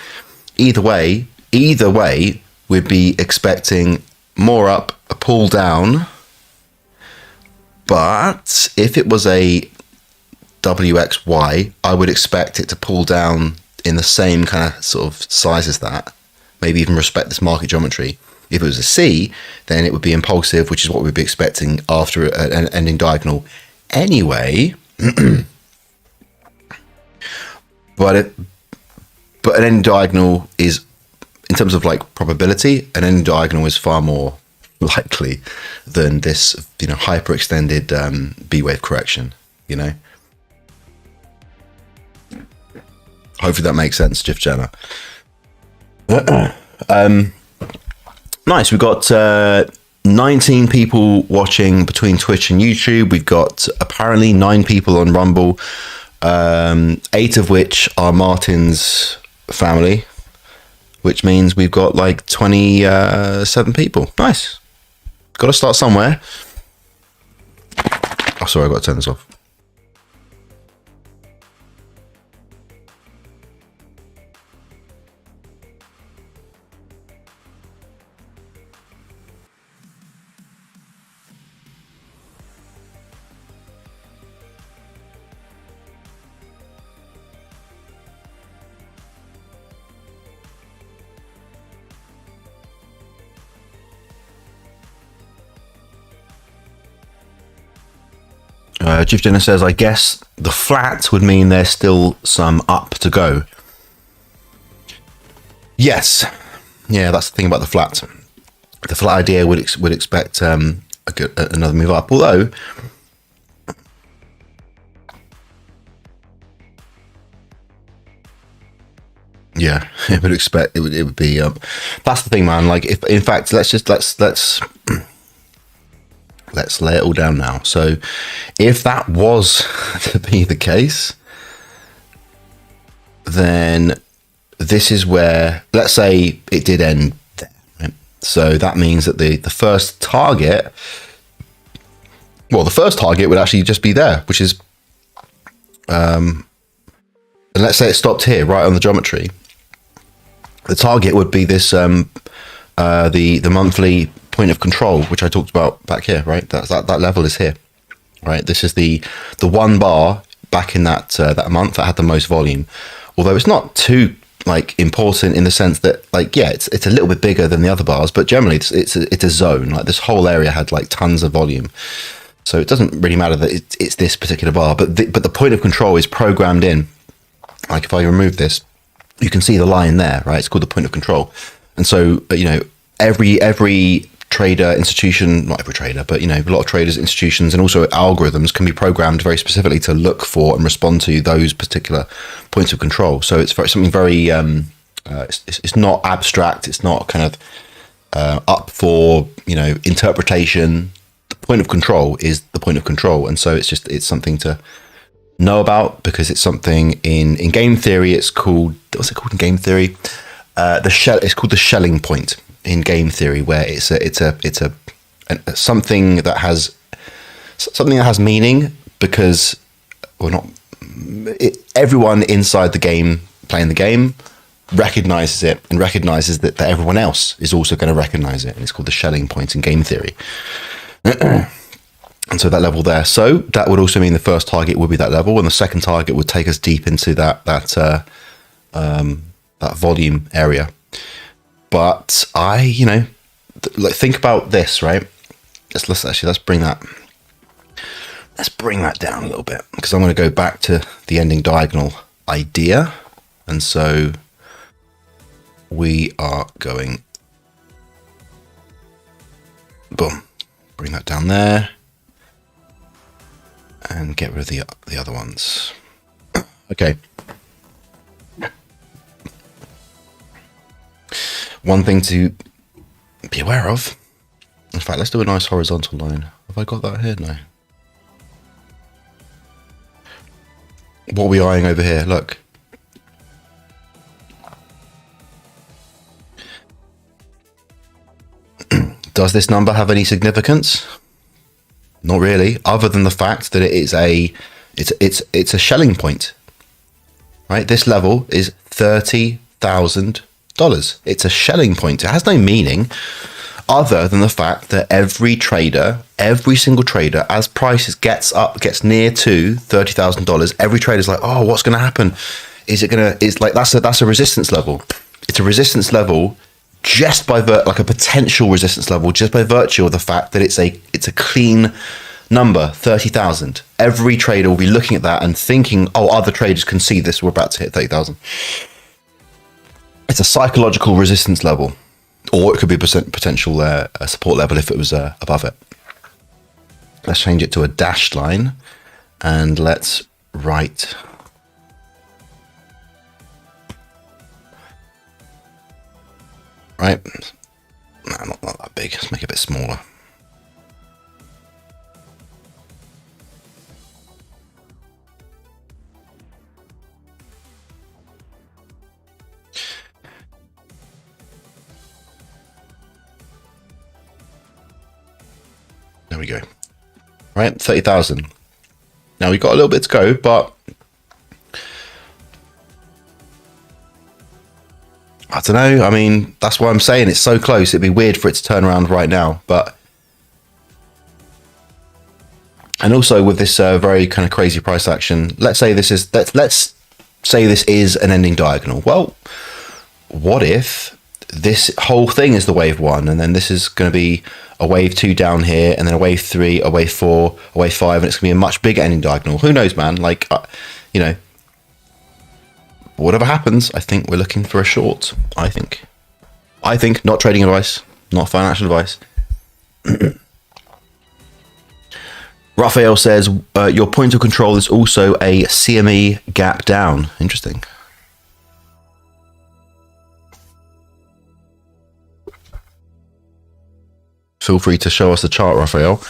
Either way, we'd be expecting more up, a pull down. But if it was a WXY, I would expect it to pull down in the same kind of sort of size as that. Maybe even respect this market geometry. If it was a C, then it would be impulsive, which is what we'd be expecting after an ending diagonal anyway. But an ending diagonal is, in terms of like probability, an ending diagonal is far more likely than this, you know, hyperextended B wave correction. You know. Hopefully that makes sense, Jif Jenner. Nice. We've got 19 people watching between Twitch and YouTube. We've got apparently 9 people on Rumble, 8 of which are Martin's family, which means we've got like 27 people. Nice. Got to start somewhere. Oh, sorry, I've got to turn this off. Jif Jenner says, I guess the flat would mean there's still some up to go. Yes. Yeah, that's the thing about the flat. The flat idea would expect another move up. Although, yeah, it would expect it would be. That's the thing, man. Like, if in fact, let's lay it all down now. So, if that was to be the case, then this is where, let's say it did end there. Right? So that means that the first target, well, the first target would actually just be there, which is, and let's say it stopped here, right on the geometry. The target would be this, the monthly point of control, which I talked about back here, right? That level is here, right? This is the one bar back in that month that had the most volume. Although it's not too like important in the sense that, like, yeah, it's a little bit bigger than the other bars, but generally it's a zone. Like, this whole area had like tons of volume, so it doesn't really matter that it's this particular bar. But the point of control is programmed in. Like, if I remove this, you can see the line there, right? It's called the point of control. And so, you know, every trader, institution, not every trader, but, you know, a lot of traders, institutions, and also algorithms can be programmed very specifically to look for and respond to those particular points of control. So it's something very, it's not abstract. It's not kind of up for, you know, interpretation. The point of control is the point of control. And so it's something to know about, because it's something in game theory. It's called, what's it called in game theory? It's called the Schelling point in game theory, where it's a something that has meaning, because, well, not everyone inside the game playing the game recognizes it, and recognizes that everyone else is also going to recognize it, and it's called the Schelling point in game theory. And so that level there, so that would also mean the first target would be that level, and the second target would take us deep into that volume area. But think about this, right? Let's bring that down a little bit, because I'm going to go back to the ending diagonal idea. And so we are going, boom, bring that down there and get rid of the other ones. Okay. One thing to be aware of, in fact, let's do a nice horizontal line. Have I got that here? No. What are we eyeing over here? Look. Does this number have any significance? Not really, other than the fact that it's a Schelling point, right? This level is $30,000. It's a Schelling point. It has no meaning other than the fact that every single trader, as prices gets near to $30,000, every trader's like, oh, what's going to happen? It's like, that's a resistance level. It's a resistance level just by like a potential resistance level, just by virtue of the fact that it's a clean number, 30,000. Every trader will be looking at that and thinking, oh, other traders can see this, we're about to hit 30,000. It's a psychological resistance level, or it could be a potential support level if it was above it. Let's change it to a dashed line, and let's write right. No, not that big. Let's make it a bit smaller. There we go. Right, 30,000. Now we've got a little bit to go, but I don't know. I mean, that's why I'm saying it's so close. It'd be weird for it to turn around right now. But, and also with this very kind of crazy price action, let's say this is an ending diagonal. Well, what if this whole thing is the wave 1, and then this is going to be a wave 2 down here, and then a wave 3, a wave 4, a wave 5, and it's going to be a much bigger ending diagonal. Who knows, man? Like, you know, whatever happens, I think we're looking for a short. I think, not trading advice, not financial advice. Raphael says, your point of control is also a CME gap down. Interesting. Feel free to show us the chart, Raphael.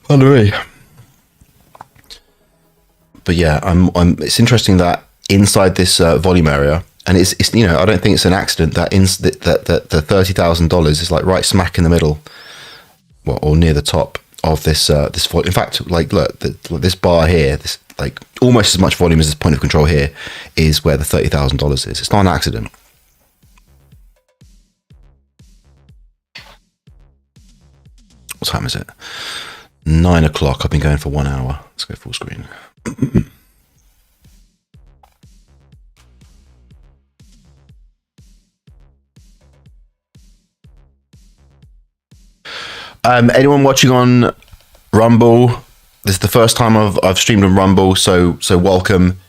Pardon me. But yeah, it's interesting that inside this volume area, and it's you know, I don't think it's an accident that the $30,000 is like right smack in the middle, well, or near the top of this this volume. In fact, like look, this bar here, this like almost as much volume as this point of control here is where the $30,000 is. It's not an accident. What time is it? 9 o'clock. I've been going for 1 hour. Let's go full screen. Anyone watching on Rumble? This is the first time I've streamed on Rumble, so welcome.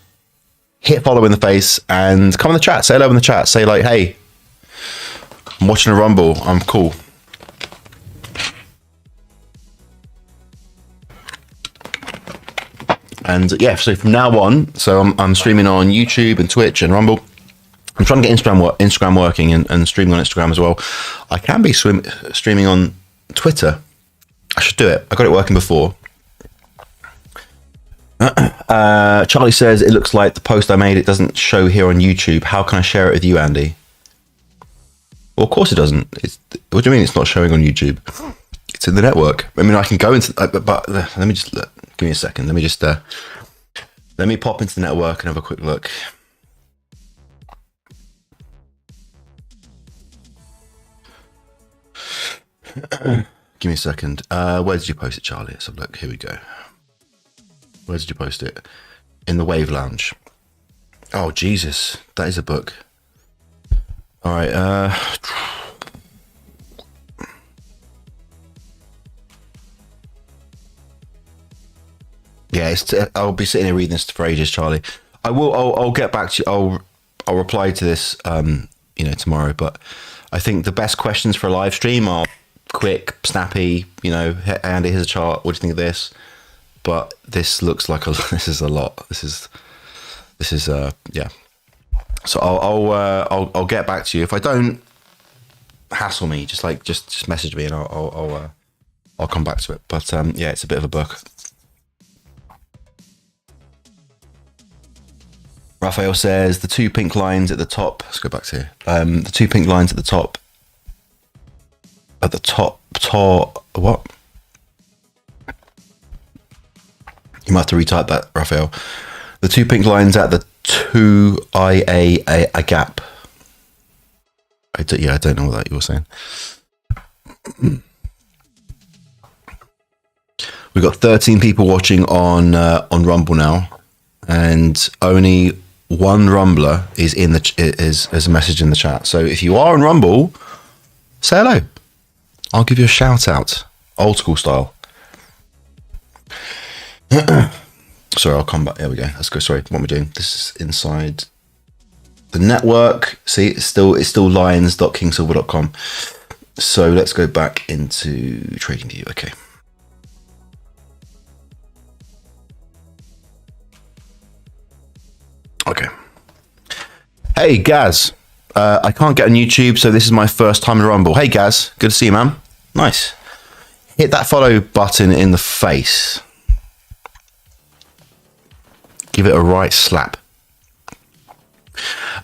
Hit follow in the face and come in the chat. Say hello in the chat. Say like, hey, I'm watching a Rumble. I'm cool. And yeah, so from now on, so I'm streaming on YouTube and Twitch and Rumble. I'm trying to get Instagram working and streaming on Instagram as well. I can be streaming on Twitter. I should do it. I got it working before. Charlie says, it looks like the post I made, it doesn't show here on YouTube. How can I share it with you, Andy? Well, of course it doesn't. What do you mean it's not showing on YouTube? It's in the network. I mean, I can go into, but let me just look. Give me a second. Let me just let me pop into the network and have a quick look. Give me a second. Where did you post it, Charlie? Let's have a look. Here we go. Where did you post it? In the Wave Lounge. Oh, Jesus. That is a book. All right. Yeah, I'll be sitting here reading this for ages, Charlie. I'll get back to you. I'll reply to this, you know, tomorrow. But I think the best questions for a live stream are quick, snappy. You know, hey, Andy, here's a chart. What do you think of this? But this looks like this is a lot. This is yeah. So I'll get back to you. If I don't, hassle me. Just message me and I'll come back to it. But yeah, it's a bit of a book. Raphael says the 2 pink lines at the top. Let's go back to here. The 2 pink lines at the top. At the top, what? You might have to retype that, Raphael. The 2 pink lines at the 2IA a gap. I don't know what that you were saying. We've got 13 people watching on Rumble now, and only one Rumbler is in is a message in the chat. So if you are on Rumble, say hello. I'll give you a shout out, old school style. Sorry, I'll come back. There we go. Let's go. Sorry, what am I doing? This is inside the network. See, it's still lions.kingsilver.com. So let's go back into TradingView. Okay. Okay. Hey, Gaz. I can't get on YouTube, so this is my first time in Rumble. Hey, Gaz. Good to see you, man. Nice. Hit that follow button in the face. Give it a right slap.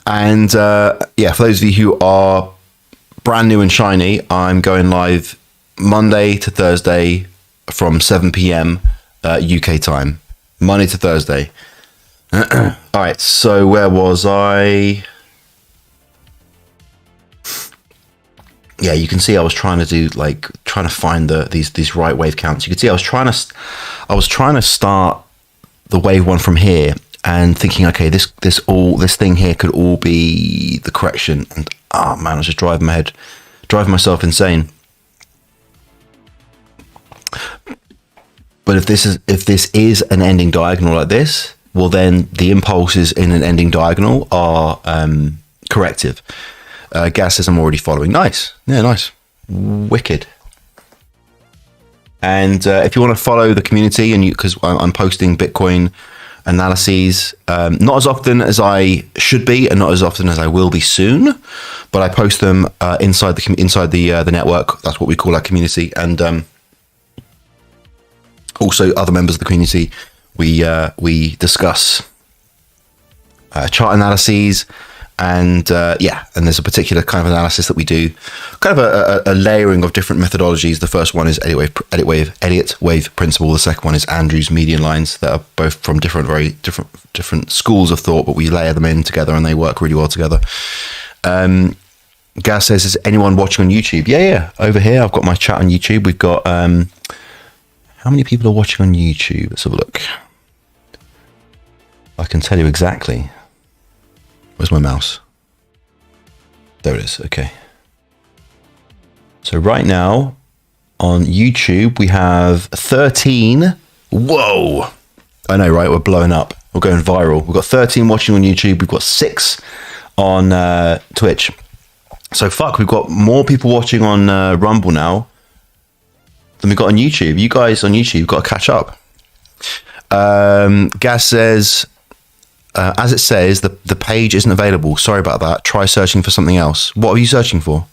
And yeah, for those of you who are brand new and shiny, I'm going live Monday to Thursday from 7 p.m. UK time. Monday to Thursday. All right, so where was I? Yeah, you can see I was trying to find these right wave counts. You can see I was trying to start the wave one from here and thinking, okay, this thing here could all be the correction, and man, I was just driving myself insane. But if this is an ending diagonal like this, well, then the impulses in an ending diagonal are corrective. Gas says I'm already following. Nice. Yeah, nice. Wicked. And if you want to follow the community, and because I'm posting Bitcoin analyses, not as often as I should be, and not as often as I will be soon, but I post them inside the network. That's what we call our community, and also other members of the community. We discuss chart analyses. And and there's a particular kind of analysis that we do, kind of a layering of different methodologies. The first one is Elliott wave principle. The second one is Andrew's median lines, that are both from very different schools of thought, but we layer them in together and they work really well together. Gaz says, is anyone watching on YouTube? Yeah. Over here, I've got my chat on YouTube. We've got how many people are watching on YouTube? Let's have a look. I can tell you exactly. Where's my mouse? There it is. Okay. So right now on YouTube, we have 13. Whoa. I know, right? We're blowing up. We're going viral. We've got 13 watching on YouTube. We've got 6 on Twitch. So we've got more people watching on Rumble now than we've got on YouTube. You guys on YouTube, you've got to catch up. Gaz says, as it says, the page isn't available. Sorry about that. Try searching for something else. What are you searching for?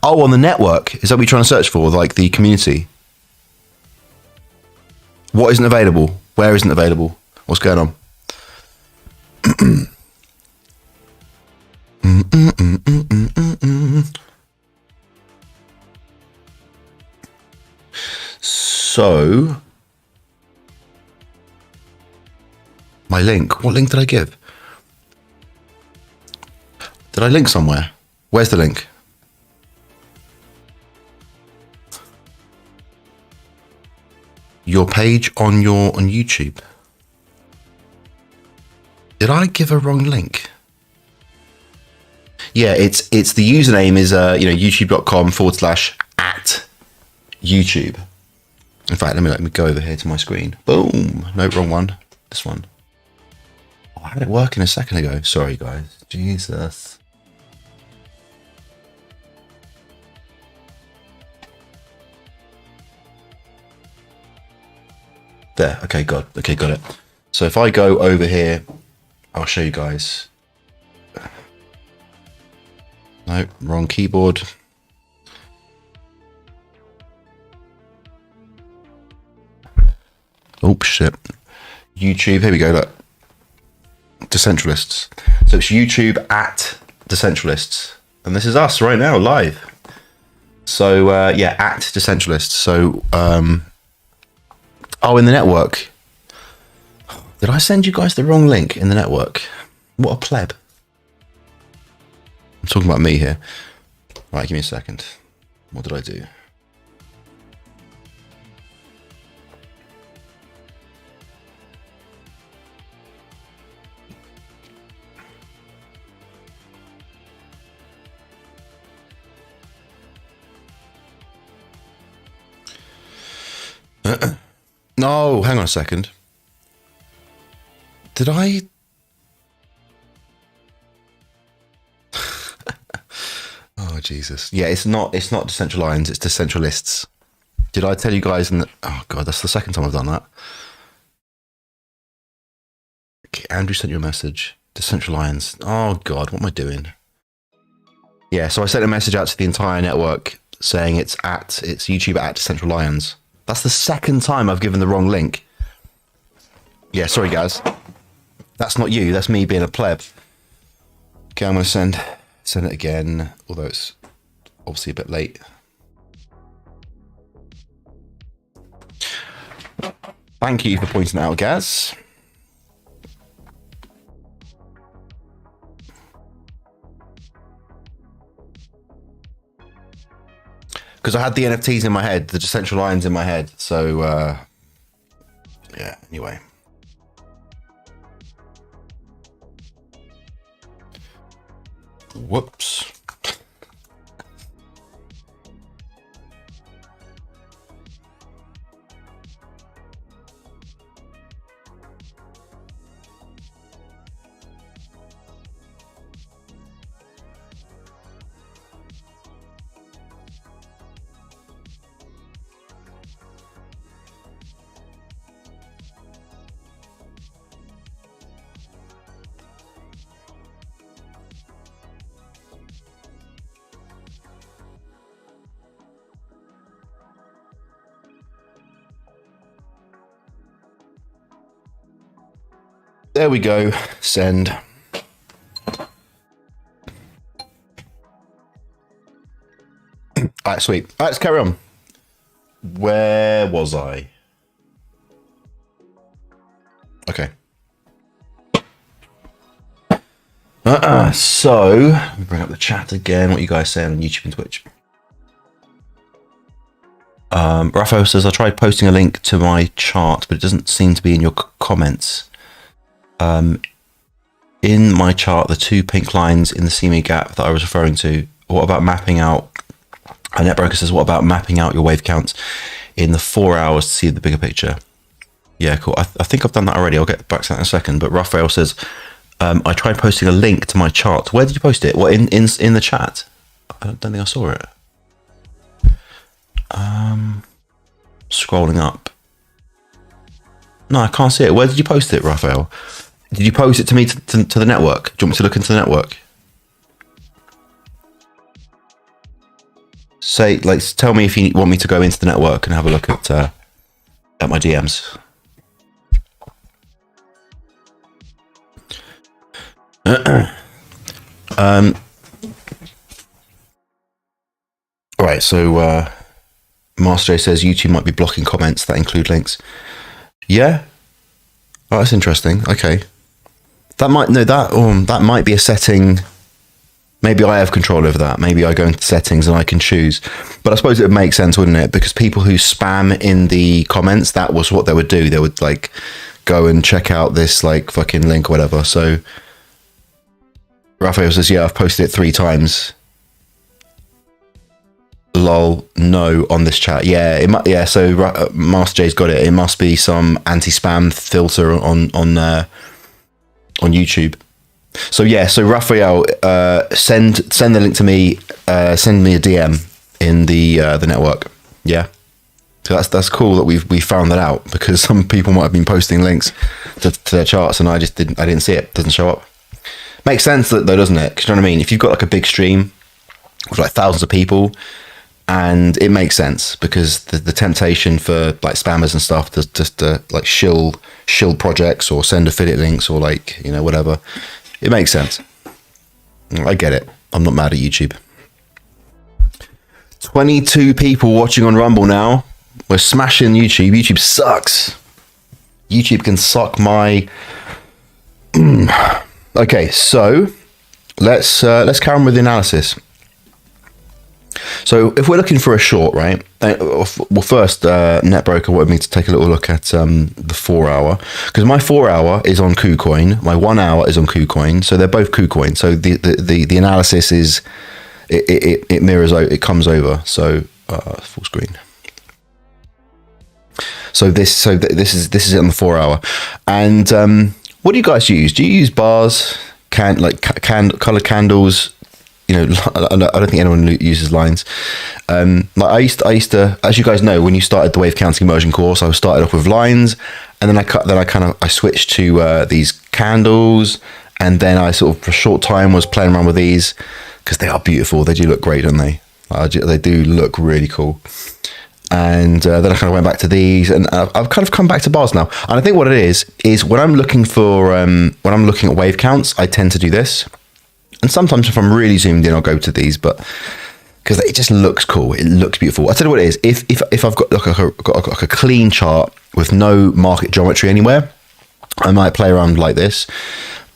Oh, on the network. Is that what you're trying to search for? Like the community? What isn't available? Where isn't available? What's going on? So... my link. What link did I give? Did I link somewhere? Where's the link? Your page on YouTube. Did I give a wrong link? Yeah, it's the username is youtube.com/@YouTube. In fact, let me go over here to my screen. Boom. No, wrong one. This one. I had it working a second ago. Sorry, guys. Jesus. There. Okay, got it. So if I go over here, I'll show you guys. No, wrong keyboard. Oh, shit. YouTube. Here we go. Look. Decentralists. So it's YouTube @Decentralists, and this is us right now live. So @Decentralists. So in the network. Did I send you guys the wrong link in the network? What a pleb. I'm talking about me here. Right, give me a second. What did I do? No, hang on a second. Did I? Oh, Jesus. Yeah, it's not Decentralians, it's Decentralists. Did I tell you guys oh God, that's the second time I've done that. Okay, Andrew sent you a message. Decentralians. Oh God, what am I doing? Yeah, so I sent a message out to the entire network saying it's YouTube @Decentralians. That's the second time I've given the wrong link. Yeah, sorry guys. That's not you, that's me being a pleb. Okay, I'm going to send it again, although it's obviously a bit late. Thank you for pointing it out, Gaz. Because I had the NFTs in my head, the Decentralians in my head. So, yeah, anyway. Whoops. There we go. Send. All right, sweet. All right, let's carry on. Where was I? Okay. So, let me bring up the chat again. What you guys saying on YouTube and Twitch? Raphael says, I tried posting a link to my chart, but it doesn't seem to be in your comments. In my chart, the two pink lines in the CME gap that I was referring to, what about mapping out? A netbroker says, what about mapping out your wave counts in the 4 hours to see the bigger picture? Yeah, cool. I think I've done that already. I'll get back to that in a second. But Raphael says, I tried posting a link to my chart. Where did you post it? What, in the chat? I don't think I saw it. Scrolling up. No, I can't see it. Where did you post it, Raphael? Did you post it to me to the network? Do you want me to look into the network? Say, like, tell me if you want me to go into the network and have a look at my DMs. Right, so Master J says YouTube might be blocking comments that include links. Yeah. Oh, that's interesting. Okay. That might be a setting. Maybe I have control over that. Maybe I go into settings and I can choose. But I suppose it would make sense, wouldn't it? Because people who spam in the comments, that was what they would do. They would like go and check out this like fucking link or whatever. So Raphael says, yeah, I've posted it 3 times. Lol, no, on this chat. Yeah, it might. Yeah, so Master J's got it. It must be some anti-spam filter on YouTube. So yeah, so Raphael, send the link to me. Send me a DM in the network. Yeah, so that's cool that we found that out, because some people might have been posting links to their charts and I didn't see it. It doesn't show up. Makes sense though, doesn't it? 'Cause you know what I mean? If you've got like a big stream with like thousands of people, and it makes sense because the temptation for like spammers and stuff to just like shill projects or send affiliate links or like, you know, whatever. It makes sense. I get it. I'm not mad at YouTube. 22 people watching on Rumble now. We're smashing YouTube. YouTube sucks. YouTube can suck my... Okay, so let's carry on with the analysis. So if we're looking for a short, right? Well, first, NetBroker wanted me to take a little look at the 4 hour, because my 4 hour is on KuCoin, my 1 hour is on KuCoin, so they're both KuCoin. So the analysis is it mirrors, it comes over. So full screen. So this is it on the 4 hour. And what do you guys use? Do you use bars, colored candles? You know, I don't think anyone uses lines. Like I used to, as you guys know, when you started the wave counting immersion course, I started off with lines, and then I switched to these candles, and then I sort of for a short time was playing around with these because they are beautiful. They do look great, don't they? They do look really cool. And then I kind of went back to these, and I've kind of come back to bars now. And I think what it is when I'm looking at wave counts, I tend to do this. And sometimes if I'm really zoomed in, I'll go to these, but because it just looks cool, it looks beautiful. I tell you what it is. If I've got like a clean chart with no market geometry anywhere, I might play around like this.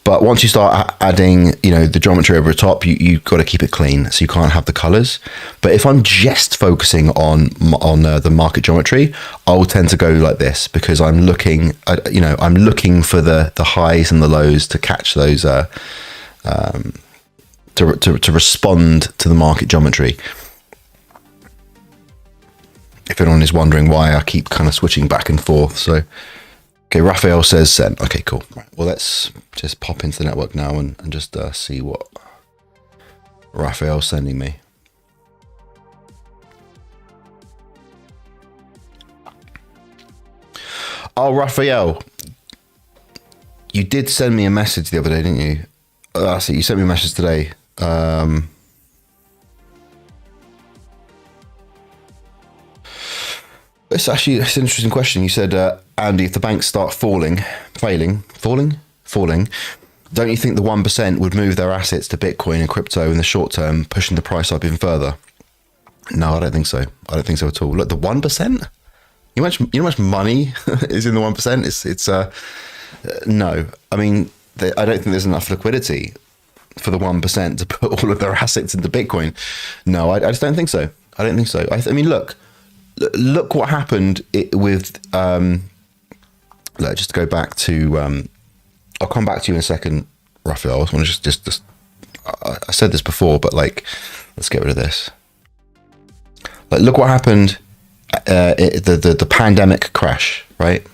But once you start adding, you know, the geometry over the top, you've got to keep it clean, so you can't have the colors. But if I'm just focusing on the market geometry, I'll tend to go like this, because I'm looking, I'm looking for the highs and the lows to catch those. to respond to the market geometry. If anyone is wondering why I keep kind of switching back and forth. So, okay, Raphael says send. Okay, cool. Right, well, let's just pop into the network now and just see what Raphael's sending me. Oh, Raphael, you did send me a message the other day, didn't you? I see. You sent me a message today. It's an interesting question. You said, Andy, if the banks start falling, don't you think the 1% would move their assets to Bitcoin and crypto in the short term, pushing the price up even further? No, I don't think so. I don't think so at all. Look, the 1%? You know how much money is in the 1%? It's no. I mean, I don't think there's enough liquidity for the 1% to put all of their assets into Bitcoin. No, I just don't think so. I don't think so. I mean, look what happened with. Just to go back to. I'll come back to you in a second, Raphael. I want to just. I said this before, but like, let's get rid of this. Like, look what happened. The pandemic crash, right?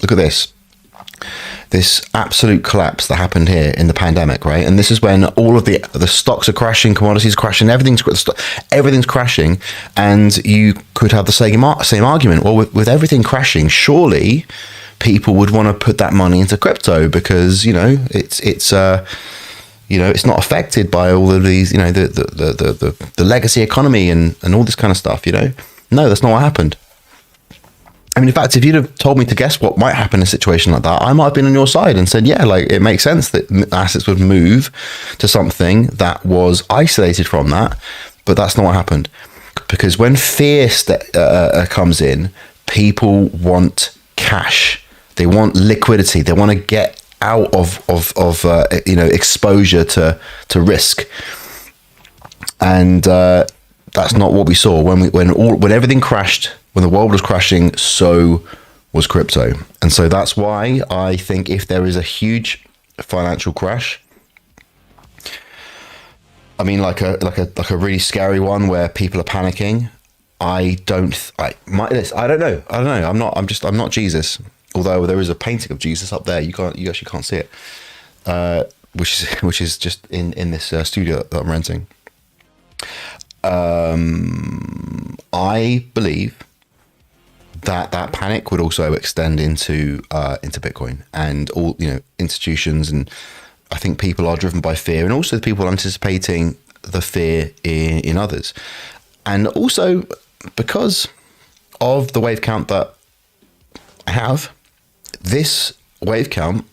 Look at this absolute collapse that happened here in the pandemic, right? And this is when all of the stocks are crashing, commodities are crashing, everything's crashing, and you could have the same argument. Well, with everything crashing, surely people would want to put that money into crypto because it's not affected by all of these, the legacy economy and all this kind of stuff. No, that's not what happened. I mean, in fact, if you'd have told me to guess what might happen in a situation like that, I might have been on your side and said, yeah, like it makes sense that assets would move to something that was isolated from that. But that's not what happened. Because when fear comes in, people want cash. They want liquidity. They want to get out of exposure to risk. And that's not what we saw when everything crashed. When the world was crashing, so was crypto. And so that's why I think if there is a huge financial crash, I mean, like a really scary one where people are panicking, I don't know. I'm not Jesus. Although there is a painting of Jesus up there, you actually can't see it, which is just in this studio that I'm renting. I believe that panic would also extend into Bitcoin and all institutions, and I think people are driven by fear, and also people anticipating the fear in others, and also because of the wave count that I have, this wave count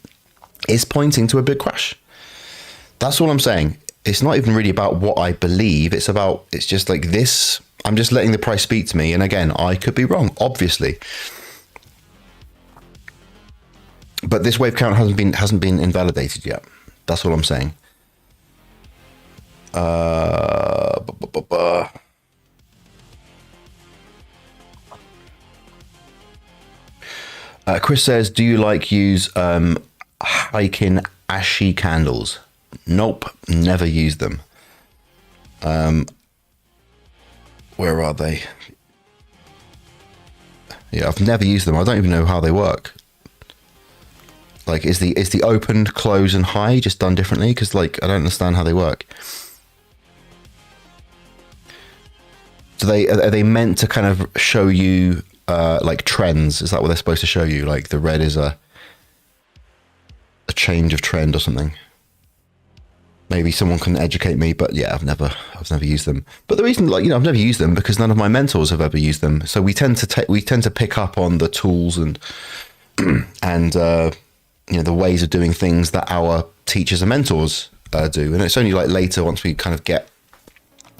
is pointing to a big crash. That's all I'm saying. It's not even really about what I believe. It's just like this. I'm just letting the price speak to me. And again, I could be wrong, obviously. But this wave count hasn't been invalidated yet. That's all I'm saying. Chris says, do you use Heikin Ashi candles? Nope, never used them. Where are they? Yeah, I've never used them. I don't even know how they work. Like, is the open, close, and high just done differently? Because I don't understand how they work. Are they meant to kind of show you trends? Is that what they're supposed to show you? Like the red is a change of trend or something. Maybe someone can educate me, but yeah, I've never used them. But the reason, I've never used them because none of my mentors have ever used them. So we tend to pick up on the tools and the ways of doing things that our teachers and mentors do. And it's only later, once we kind of get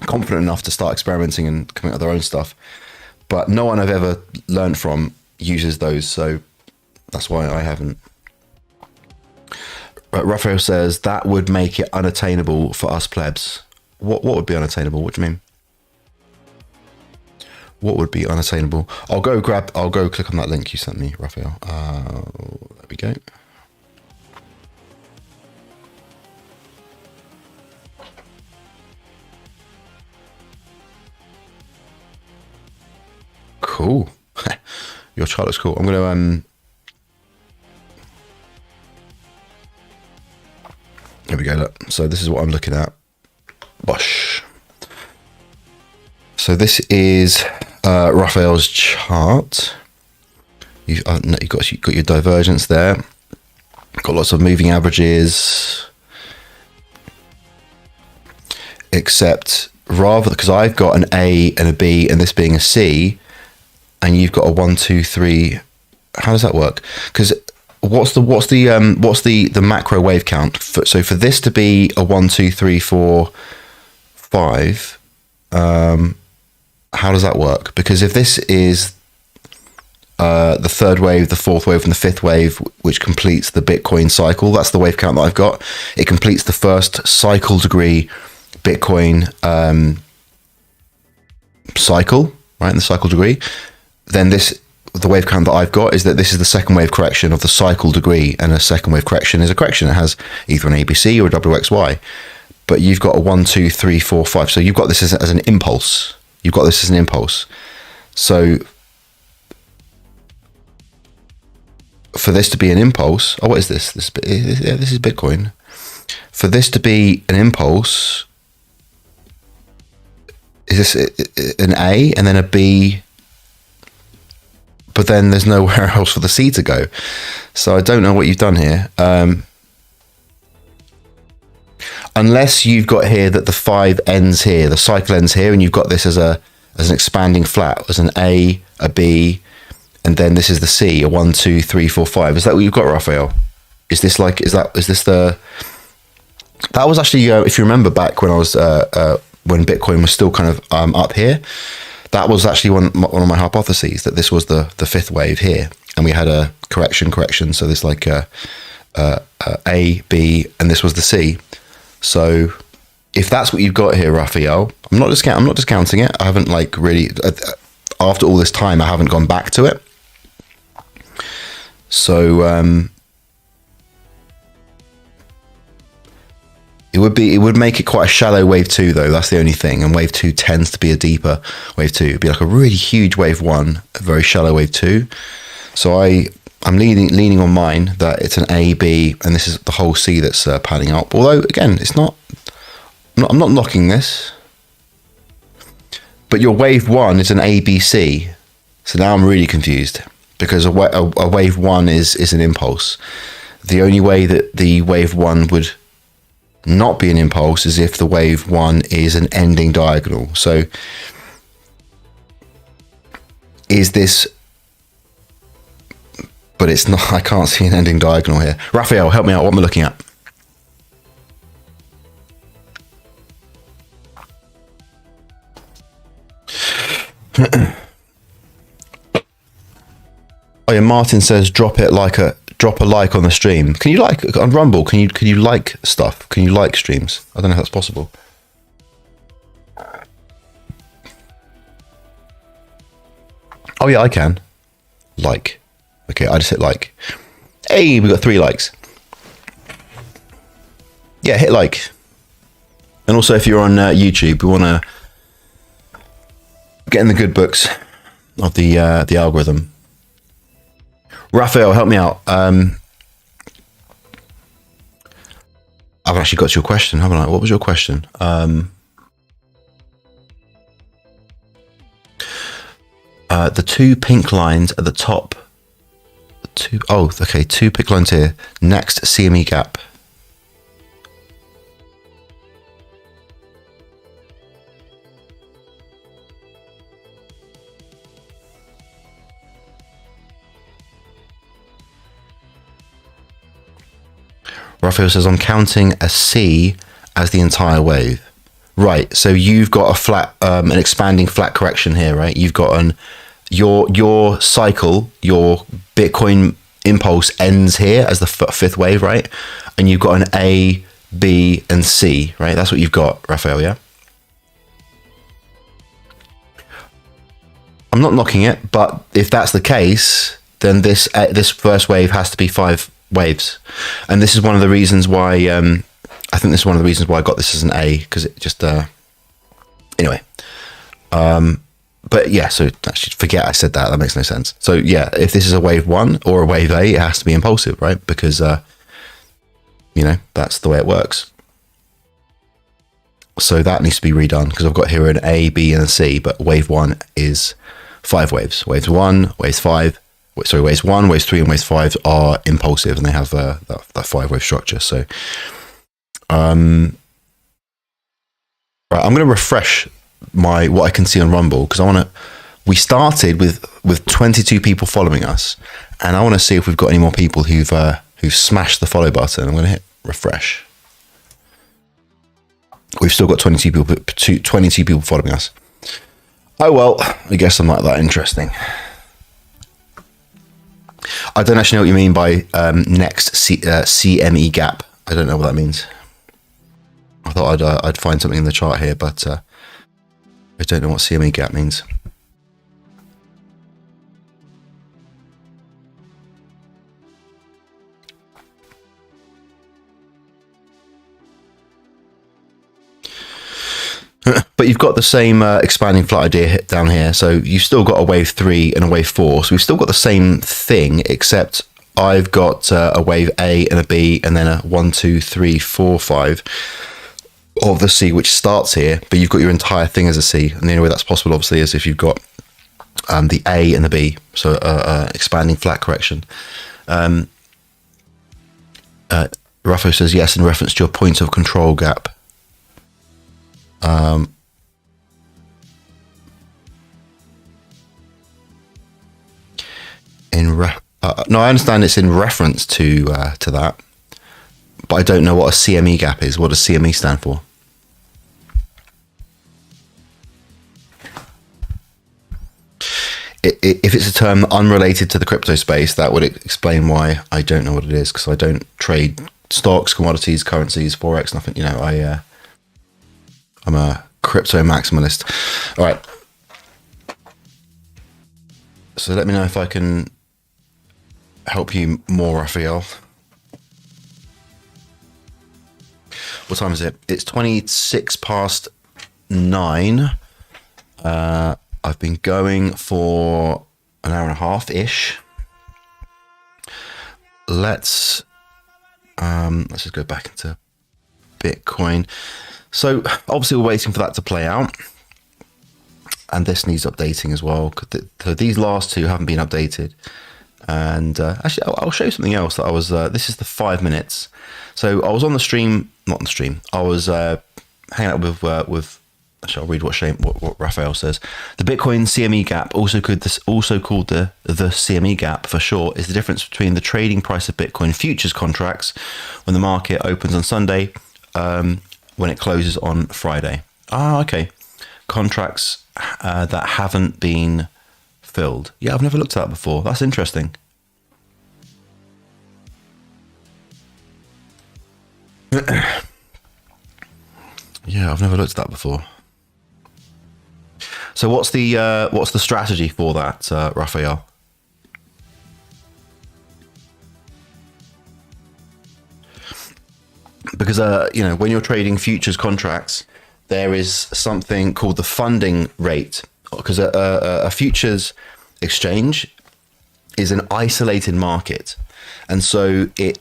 confident enough to start experimenting and coming up with our own stuff. But no one I've ever learned from uses those, so that's why I haven't. Raphael says that would make it unattainable for us plebs. What would be unattainable? What do you mean? What would be unattainable? I'll go click on that link you sent me, Raphael. There we go. Cool. Your chart looks cool. I'm gonna here we go. Look. So this is what I'm looking at. Bosh. So this is Raphael's chart. You've got your divergence there. Got lots of moving averages. Except rather, because I've got an A and a B and this being a C, and you've got a 1, 2, 3. How does that work? Because what's the macro wave count? So for this to be a 1, 2, 3, 4, 5, how does that work? Because if this is the third wave, the fourth wave, and the fifth wave, which completes the Bitcoin cycle, that's the wave count that I've got. It completes the first cycle degree Bitcoin cycle, right? In the cycle degree. Then the wave count that I've got is that this is the second wave correction of the cycle degree, and a second wave correction is a correction. It has either an ABC or a WXY. But you've got a 1, 2, 3, 4, 5. So you've got this as an impulse. You've got this as an impulse. So for this to be an impulse, oh, what is this? This is Bitcoin. For this to be an impulse, is this an A and then a B? But then there's nowhere else for the C to go. So I don't know what you've done here. Unless you've got here that the 5 ends here, the cycle ends here, and you've got this as an expanding flat, as an A, a B, and then this is the C, a 1, 2, 3, 4, 5. Is that what you've got, Raphael? Is this that was actually, if you remember back when I was, when Bitcoin was still kind of up here, that was actually one of my hypotheses, that this was the fifth wave here, and we had a correction. So this like A, B, and this was the C. So if that's what you've got here, Raphael, I'm not discounting it. I haven't really, after all this time, I haven't gone back to it. So it would make it quite a shallow wave 2 though. That's the only thing. And wave 2 tends to be a deeper wave 2. It'd be like a really huge wave 1, a very shallow wave 2. So I'm leaning on mine that it's an A, B, and this is the whole C that's panning up. Although again, I'm not knocking this. But your wave 1 is an A, B, C. So now I'm really confused, because a wave 1 is an impulse. The only way that the wave 1 would not be an impulse is if the wave 1 is an ending diagonal. So is this, but it's not, I can't see an ending diagonal here. Raphael, help me out. What am I looking at? Oh yeah, Martin says drop a like on the stream. Can you like on Rumble? Can you like stuff? Can you like streams? I don't know if that's possible. Oh yeah, I can. Like. Okay, I just hit like. Hey, we got 3 likes. Yeah, hit like. And also, if you're on YouTube, we want to get in the good books of the algorithm. Raphael, help me out. I've actually got your question, haven't I? What was your question? The 2 pink lines at the top. 2 pink lines here. Next CME gap. Raphael says, I'm counting a C as the entire wave. Right, so you've got a flat, an expanding flat correction here, right? You've got your cycle, your Bitcoin impulse ends here as the fifth wave, right? And you've got an A, B, and C, right? That's what you've got, Raphael, yeah? I'm not knocking it, but if that's the case, then this first wave has to be 5 waves, and this is one of the reasons why I think this is one of the reasons why I got this as an A, because it just anyway, But yeah, so actually forget I said that. That makes no sense. So yeah, if this is a wave 1 or a wave A, it has to be impulsive, right? Because, that's the way it works. So that needs to be redone because I've got here an A, B, and a C, but wave 1 is 5 waves. Waves 1, waves 5, waves 1, waves 3, and waves 5 are impulsive, and they have that 5-wave structure. So, right, I'm going to refresh what I can see on Rumble because we started with 22 people following us, and I want to see if we've got any more people who've smashed the follow button. I'm going to hit refresh. We've still got 22 people following us. Oh well, I guess I'm not that interesting. I don't actually know what you mean by next CME gap. I don't know what that means. I thought I'd find something in the chart here, but I don't know what CME gap means. But you've got the same expanding flat idea down here. So you've still got a wave 3 and a wave 4. So we've still got the same thing, except I've got a wave A and a B, and then a 1, 2, 3, 4, 5 of the C, which starts here. But you've got your entire thing as a C. And the only way that's possible, obviously, is if you've got the A and the B. So expanding flat correction. Raffo says yes in reference to your point of control gap. No, I understand it's in reference to that, but I don't know what a CME gap is. What does CME stand for? If it's a term unrelated to the crypto space, that would explain why I don't know what it is, because I don't trade stocks, commodities, currencies, forex, nothing. I'm a crypto maximalist. All right. So let me know if I can help you more, Raphael. What time is it? It's 26 past 9. I've been going for an hour and a half-ish. Let's just go back into Bitcoin. So obviously we're waiting for that to play out, and this needs updating as well. So these last two haven't been updated, and actually I'll show you something else that I was. This is the 5 minutes. So I was on the stream, not on the stream. I was hanging out with. Actually, I'll read what Raphael says. The Bitcoin CME gap, also called the CME gap for short, is the difference between the trading price of Bitcoin futures contracts when the market opens on Sunday. When it closes on Friday. Okay. Contracts that haven't been filled. Yeah, I've never looked at that before. That's interesting. Yeah, I've never looked at that before. So what's the strategy for that, Raphael? Because when you're trading futures contracts, there is something called the funding rate, because a futures exchange is an isolated market, and so it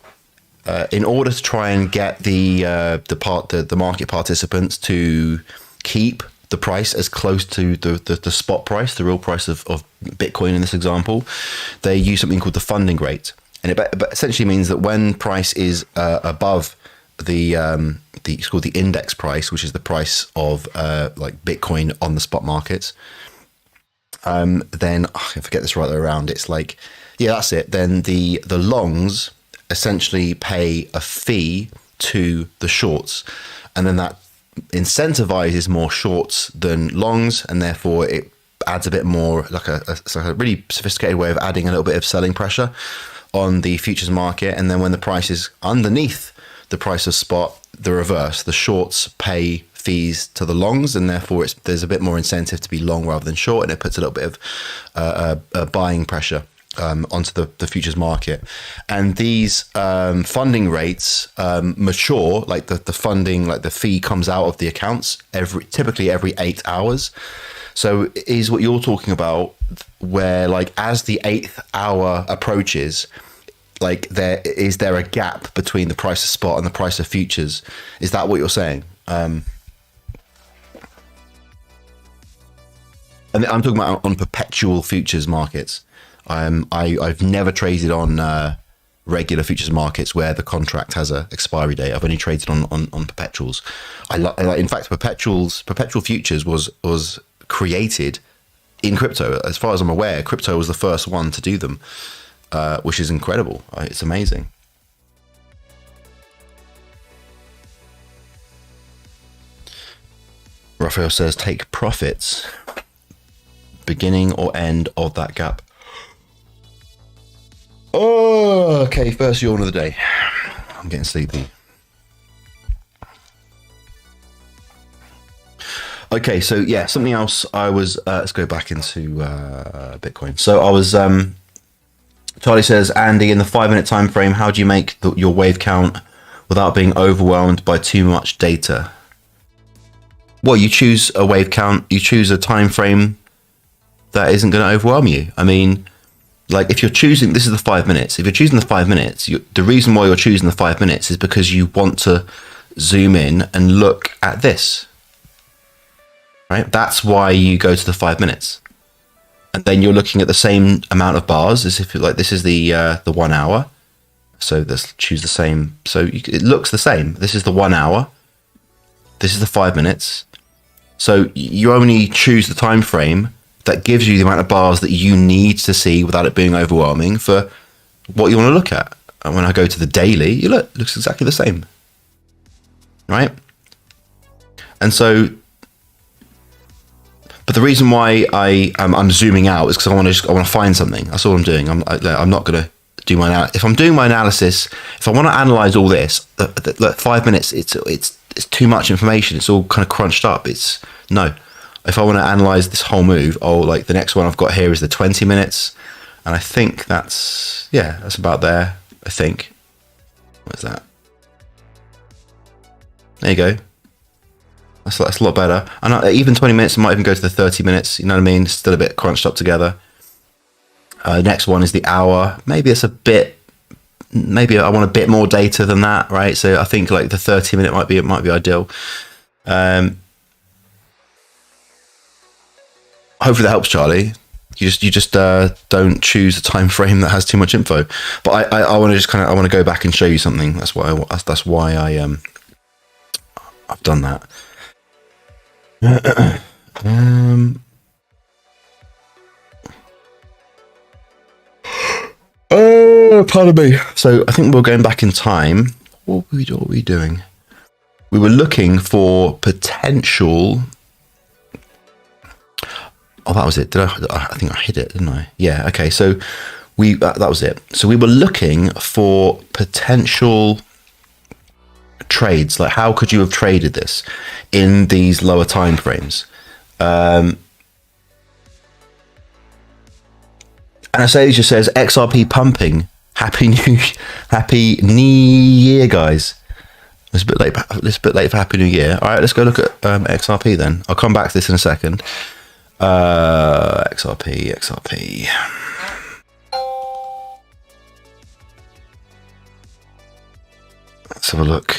in order to try and get the market participants to keep the price as close to the spot price, the real price of Bitcoin in this example, they use something called the funding rate, and it essentially means that when price is above it's called the index price, which is the price of like Bitcoin on the spot markets. Then I can forget this right around. It's like, yeah, that's it. Then the longs essentially pay a fee to the shorts, and then that incentivizes more shorts than longs, and therefore it adds a bit more like it's like a really sophisticated way of adding a little bit of selling pressure on the futures market. And then when the price is underneath the price of spot, the reverse, the shorts pay fees to the longs, and therefore there's a bit more incentive to be long rather than short, and it puts a little bit of buying pressure onto the futures market. And these funding rates mature, like the funding, like the fee comes out of the accounts typically every 8 hours. So is what you're talking about where like as the 8th hour approaches, like there a gap between the price of spot and the price of futures? Is that what you're saying? And I'm talking about on perpetual futures markets. I've never traded on regular futures markets where the contract has a expiry date. I've only traded on perpetuals. In fact, perpetual futures was created in crypto. As far as I'm aware, crypto was the first one to do them, which is incredible. It's amazing. Raphael says, take profits, beginning or end of that gap. Oh, okay. First yawn of the day. I'm getting sleepy. Okay, so yeah, something else. I was let's go back into Bitcoin. So I was. Charlie says, Andy, in the 5-minute time frame, how do you make your wave count without being overwhelmed by too much data? Well, you choose a wave count. You choose a time frame that isn't going to overwhelm you. I mean, like if you're choosing, this is the 5 minutes. If you're choosing the 5 minutes, the reason why you're choosing the 5 minutes is because you want to zoom in and look at this, right? That's why you go to the 5 minutes, and then you're looking at the same amount of bars as if like this is the 1 hour. So let's choose the same. So it looks the same. This is the 1 hour. This is the 5 minutes. So you only choose the time frame that gives you the amount of bars that you need to see without it being overwhelming for what you want to look at. And when I go to the daily, you look, it looks exactly the same, right? And so, but the reason why I'm zooming out is because I want to find something. That's all I'm doing. I'm not going to do my if I'm doing my analysis. If I want to analyze all this, 5 minutes, it's too much information. It's all kind of crunched up. No. If I want to analyze this whole move, like the next one I've got here is the 20 minutes. And I think that's about there, I think. What's that? There you go. That's a lot better. And even 20 minutes, I might even go to the 30 minutes. You know what I mean? It's still a bit crunched up together. Next one is the hour. Maybe I want a bit more data than that, right? So I think like the 30-minute might be ideal. Hopefully that helps, Charlie. You just don't choose a time frame that has too much info. But I want to I want to go back and show you something. That's why I've done that. Pardon me. So I think we're going back in time. What were we doing? We were looking for potential. Oh, that was it. I think I hit it, didn't I? Yeah. Okay. So that was it. So we were looking for potential trades. Like, how could you have traded this in these lower time frames? Anastasia says XRP pumping. Happy New Year, guys. It's a bit late. It's a bit late for Happy New Year. All right, let's go look at XRP then. I'll come back to this in a second. XRP. Let's have a look.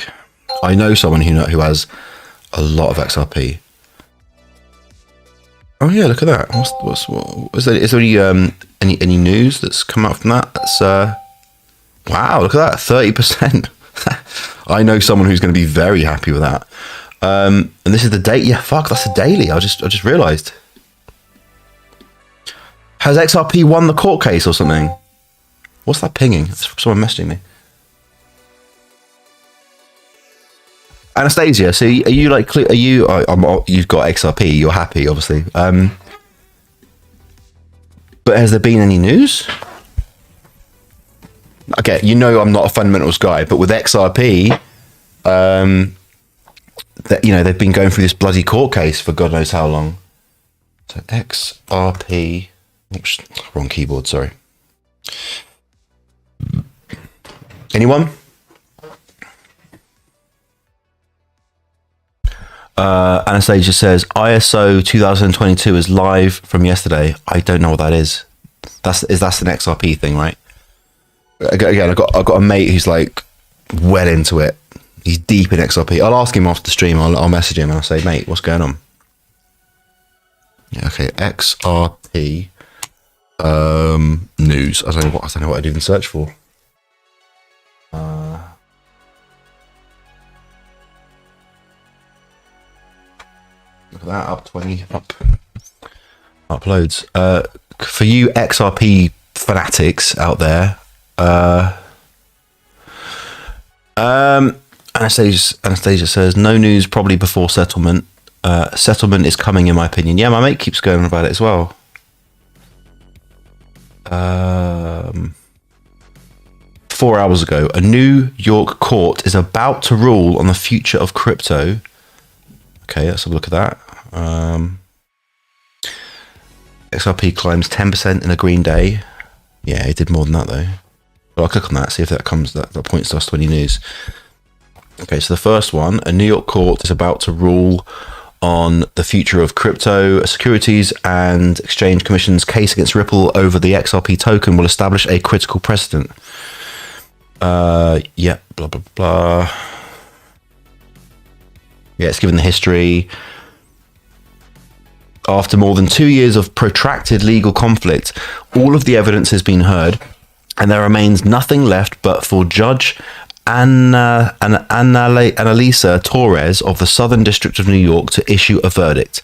I know someone who has a lot of XRP. Oh yeah, look at that. What is there any news that's come out from that? That's wow, look at that, 30%. I know someone who's going to be very happy with that. And this is the date. Yeah, fuck, that's a daily. I just realised. Has XRP won the court case or something? What's that pinging? It's someone messaging me. Anastasia, so are you like? Are you? You've got XRP. You're happy, obviously. But has there been any news? Okay, you know I'm not a fundamentals guy, but with XRP, that they've been going through this bloody court case for God knows how long. So XRP, oops, wrong keyboard. Sorry. Anyone? Anastasia says ISO 2022 is live from yesterday. I don't know what that is. That's an XRP thing, right? Again, I got a mate who's like well into it. He's deep in XRP. I'll ask him after the stream. I'll message him and I'll say, mate, what's going on? Yeah, okay, XRP news. I don't know what I'd even search for. Look at that, up 20 up uploads. For you XRP fanatics out there, Anastasia says no news probably before settlement. Settlement is coming in my opinion. Yeah, my mate keeps going on about it as well. 4 hours ago, a New York court is about to rule on the future of crypto. Okay, let's have a look at that. XRP climbs 10% in a green day. Yeah, it did more than that though. But I'll click on that, see if that points us to any news. Okay, so the first one, a New York court is about to rule on the future of crypto. Securities and Exchange Commission's case against Ripple over the XRP token will establish a critical precedent. Yeah, blah, blah, blah. Yeah, it's given the history. After more than 2 years of protracted legal conflict, all of the evidence has been heard, and there remains nothing left but for Judge Annalisa Torres of the Southern District of New York to issue a verdict.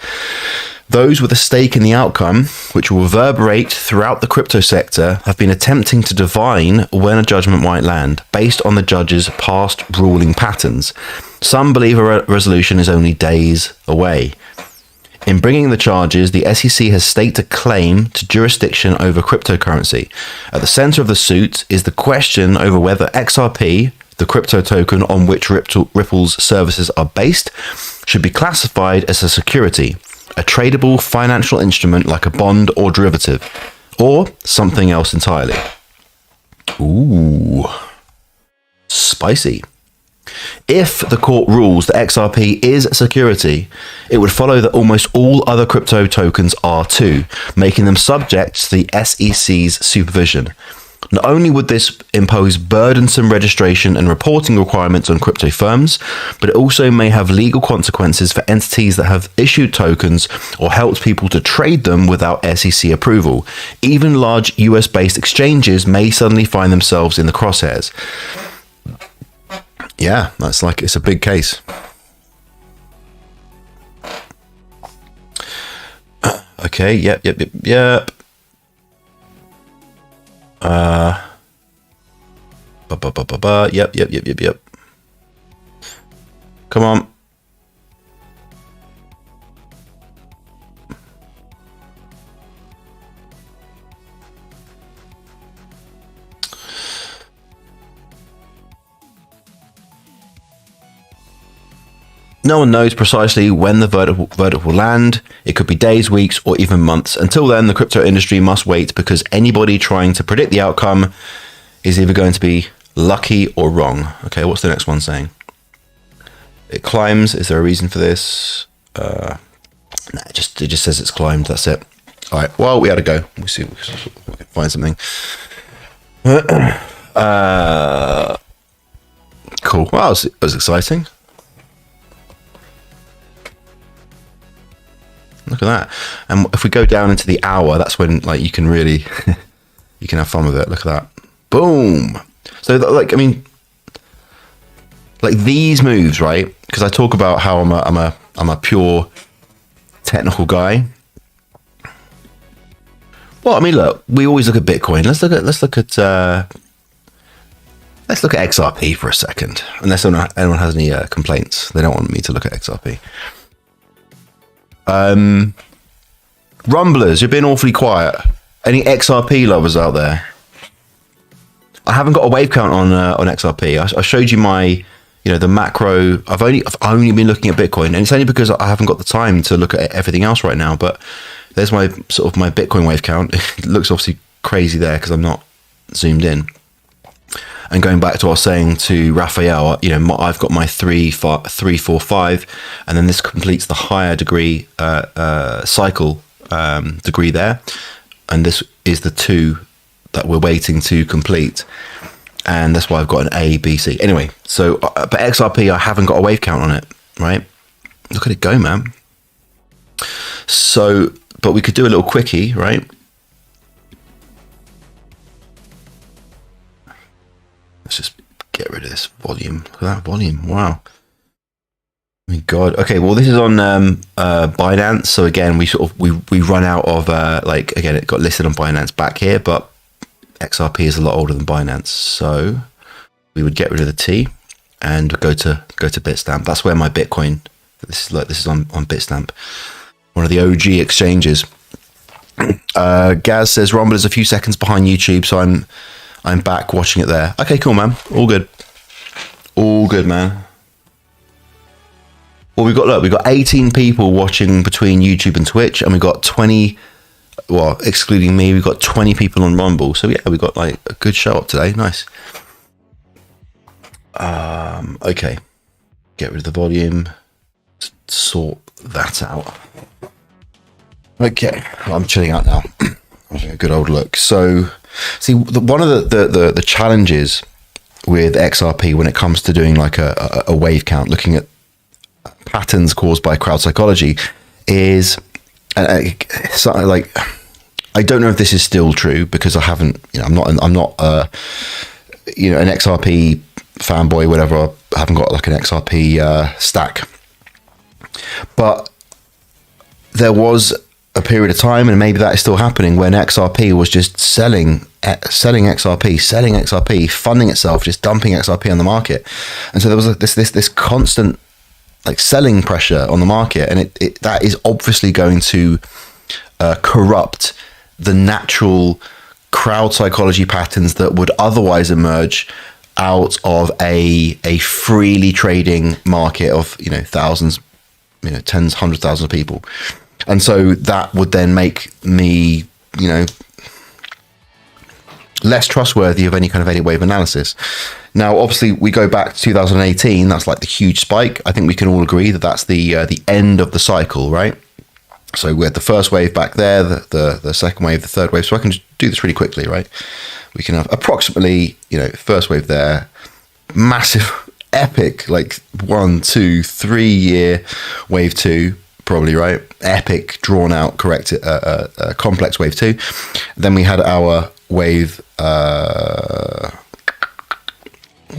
Those with a stake in the outcome, which will reverberate throughout the crypto sector, have been attempting to divine when a judgment might land, based on the judge's past ruling patterns. Some believe a resolution is only days away. In bringing the charges, the SEC has staked a claim to jurisdiction over cryptocurrency. At the center of the suit is the question over whether XRP, the crypto token on which Ripple's services are based, should be classified as a security, a tradable financial instrument like a bond or derivative, or something else entirely. Ooh, spicy. If the court rules that XRP is a security, it would follow that almost all other crypto tokens are too, making them subject to the SEC's supervision. Not only would this impose burdensome registration and reporting requirements on crypto firms, but it also may have legal consequences for entities that have issued tokens or helped people to trade them without SEC approval. Even large US-based exchanges may suddenly find themselves in the crosshairs. Yeah, it's a big case. Okay, yep. Yep. Come on. No one knows precisely when the verdict will land. It could be days, weeks, or even months. Until then, the crypto industry must wait because anybody trying to predict the outcome is either going to be lucky or wrong. Okay, what's the next one saying? It climbs. Is there a reason for this? Nah, it just says it's climbed. That's it. All right. Well, we had to go. We'll see if we can find something. Cool. Well, that was exciting. Look at that. And if we go down into the hour, that's when you can really you can have fun with it. Look at that. Boom. So these moves, right? Because I talk about how I'm a pure technical guy. Well, I mean, look, we always look at Bitcoin. Let's look at XRP for a second. Unless anyone has any complaints, they don't want me to look at XRP. Rumblers, you've been awfully quiet. Any XRP lovers out there? I haven't got a wave count on XRP. I showed you my, the macro. I've only been looking at Bitcoin, and it's only because I haven't got the time to look at everything else right now. But there's my Bitcoin wave count. It looks obviously crazy there because I'm not zoomed in. And going back to what I was saying to Raphael, I've got my 3, 4, 5, and then this completes the higher degree cycle degree there, and this is the 2 that we're waiting to complete, and that's why I've got an A, B, C. Anyway, so but XRP, I haven't got a wave count on it, right? Look at it go, man. So, but we could do a little quickie, right? Let's just get rid of this volume. Look at that volume. Wow. Oh my God. Okay. Well, this is on Binance. So again, we run out of again, it got listed on Binance back here, but XRP is a lot older than Binance. So we would get rid of the T and go to Bitstamp. That's where my Bitcoin. This is on Bitstamp, one of the OG exchanges. Gaz says Rumble is a few seconds behind YouTube, so I'm back watching it there. Okay, cool, man. All good. All good, man. Well, we've got 18 people watching between YouTube and Twitch, and we've got 20, well, excluding me, we've got 20 people on Rumble. So yeah, we've got like a good show up today. Nice. Okay. Get rid of the volume. Sort that out. Okay, I'm chilling out now. Having a good old look. So, see, one of the challenges with XRP when it comes to doing like a wave count, looking at patterns caused by crowd psychology, is something like, I don't know if this is still true because I haven't, I'm not an XRP fanboy, whatever. I haven't got like an XRP stack, but there was a period of time, and maybe that is still happening, when XRP was just selling XRP, funding itself, just dumping XRP on the market, and so there was this constant like selling pressure on the market, and it that is obviously going to corrupt the natural crowd psychology patterns that would otherwise emerge out of a freely trading market of thousands, tens, hundreds, thousands of people. And so that would then make me, less trustworthy of any kind of any wave analysis. Now, obviously, we go back to 2018. That's like the huge spike. I think we can all agree that that's the end of the cycle, right? So we had the first wave back there, the second wave, the third wave. So I can just do this really quickly, right? We can have approximately, first wave there, massive, epic, like 1, 2, 3 year wave 2. Probably right. Epic, drawn out, correct, complex wave 2. Then we had our wave.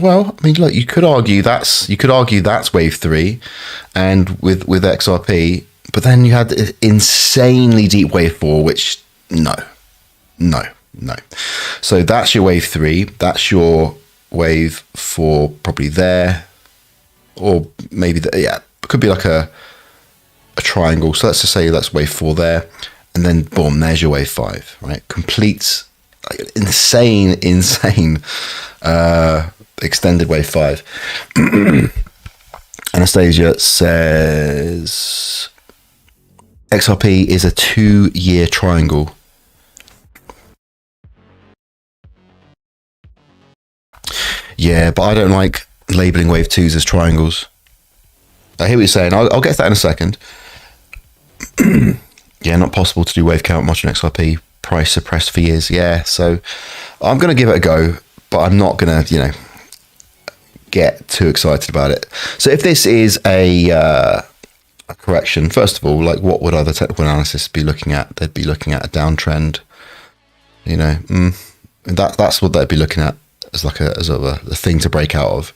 Well, I mean, look, you could argue that's wave 3, and with XRP. But then you had insanely deep wave 4, which no. So that's your wave 3. That's your wave 4, probably there, or maybe it could be like a triangle. So let's just say that's wave 4 there, and then boom, there's your wave 5, right? Complete insane extended wave 5. Anastasia says XRP is a 2-year triangle. Yeah, but I don't like labeling wave 2s as triangles. I hear what you're saying. I'll get to that in a second. Yeah, not possible to do wave count much on XRP. Price suppressed for years. Yeah, so I'm going to give it a go, but I'm not going to, get too excited about it. So if this is a correction, first of all, like what would other technical analysis be looking at? They'd be looking at a downtrend. That's what they'd be looking at as like a thing to break out of.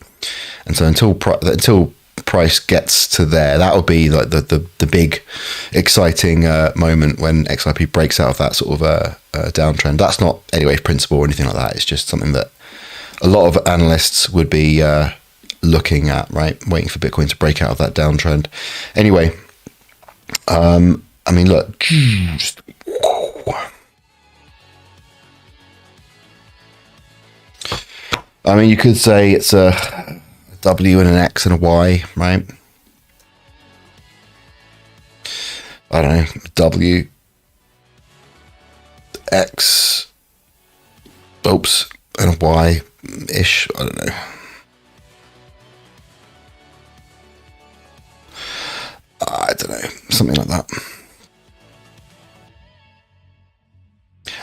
And so until price gets to there, that will be like the big exciting moment when XRP breaks out of that sort of downtrend. That's not any wave principle or anything like that. It's just something that a lot of analysts would be looking at, right? Waiting for Bitcoin to break out of that downtrend. Anyway, I mean, look, just, I mean, you could say it's a W and an X and a Y, right? I don't know, W, X, oops, and a Y-ish. I don't know. I don't know, something like that.